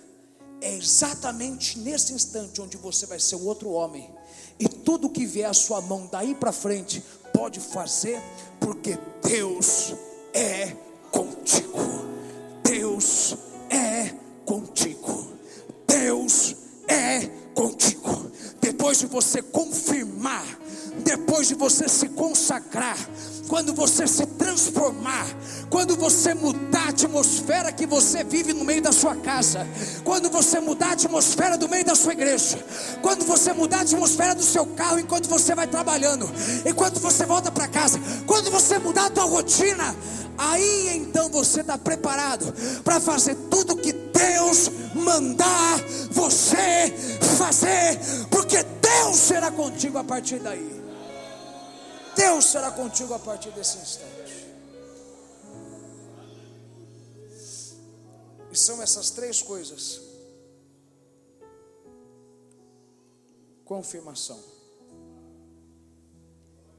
é exatamente nesse instante onde você vai ser o outro homem. E tudo que vier à sua mão daí para frente, pode fazer, porque Deus é contigo. Deus é contigo. Deus é contigo. Depois de você confirmar, depois de você se consagrar, quando você se transformar, quando você mudar a atmosfera que você vive no meio da sua casa, quando você mudar a atmosfera do meio da sua igreja, quando você mudar a atmosfera do seu carro enquanto você vai trabalhando, enquanto você volta para casa, quando você mudar a tua rotina, aí então você está preparado para fazer tudo que Deus mandar você fazer, porque Deus será contigo a partir daí. Deus será contigo a partir desse instante. E são essas três coisas: confirmação,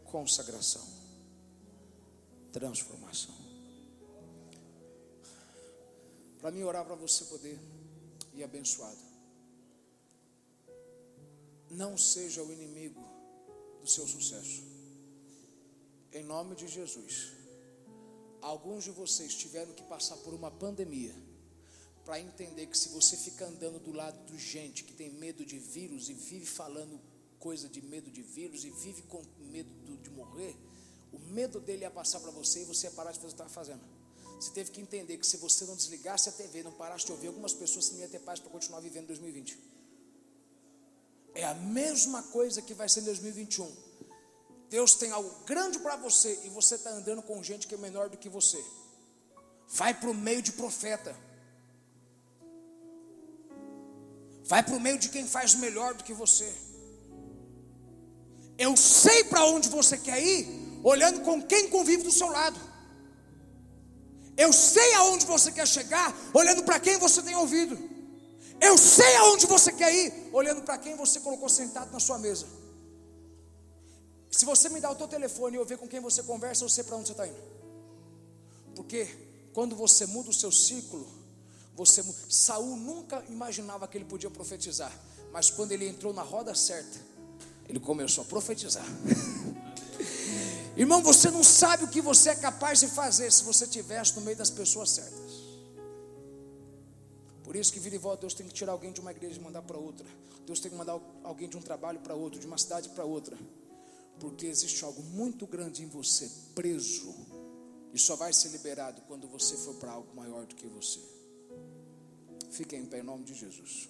consagração, transformação. Para mim orar para você poder ir abençoado. Não seja o inimigo do seu sucesso. Em nome de Jesus. Alguns de vocês tiveram que passar por uma pandemia para entender que se você fica andando do lado de gente que tem medo de vírus e vive falando coisa de medo de vírus e vive com medo de morrer, o medo dele ia passar para você e você ia parar de fazer o que estava fazendo. Você teve que entender que se você não desligasse a TV, não parasse de ouvir algumas pessoas, você não ia ter paz para continuar vivendo em 2020. É a mesma coisa que vai ser em 2021. Deus tem algo grande para você e você está andando com gente que é menor do que você. Vai para o meio de profeta. Vai para o meio de quem faz melhor do que você. Eu sei para onde você quer ir, olhando com quem convive do seu lado. Eu sei aonde você quer chegar, olhando para quem você tem ouvido. Eu sei aonde você quer ir, olhando para quem você colocou sentado na sua mesa. Se você me dá o teu telefone e eu ver com quem você conversa, eu sei para onde você está indo. Porque quando você muda o seu ciclo, Saul nunca imaginava que ele podia profetizar, mas quando ele entrou na roda certa, ele começou a profetizar. Irmão, você não sabe o que você é capaz de fazer se você estivesse no meio das pessoas certas. Por isso que vira e volta, Deus tem que tirar alguém de uma igreja e mandar para outra. Deus tem que mandar alguém de um trabalho para outro, de uma cidade para outra. Porque existe algo muito grande em você, preso, e só vai ser liberado quando você for para algo maior do que você. Fiquem em pé em nome de Jesus.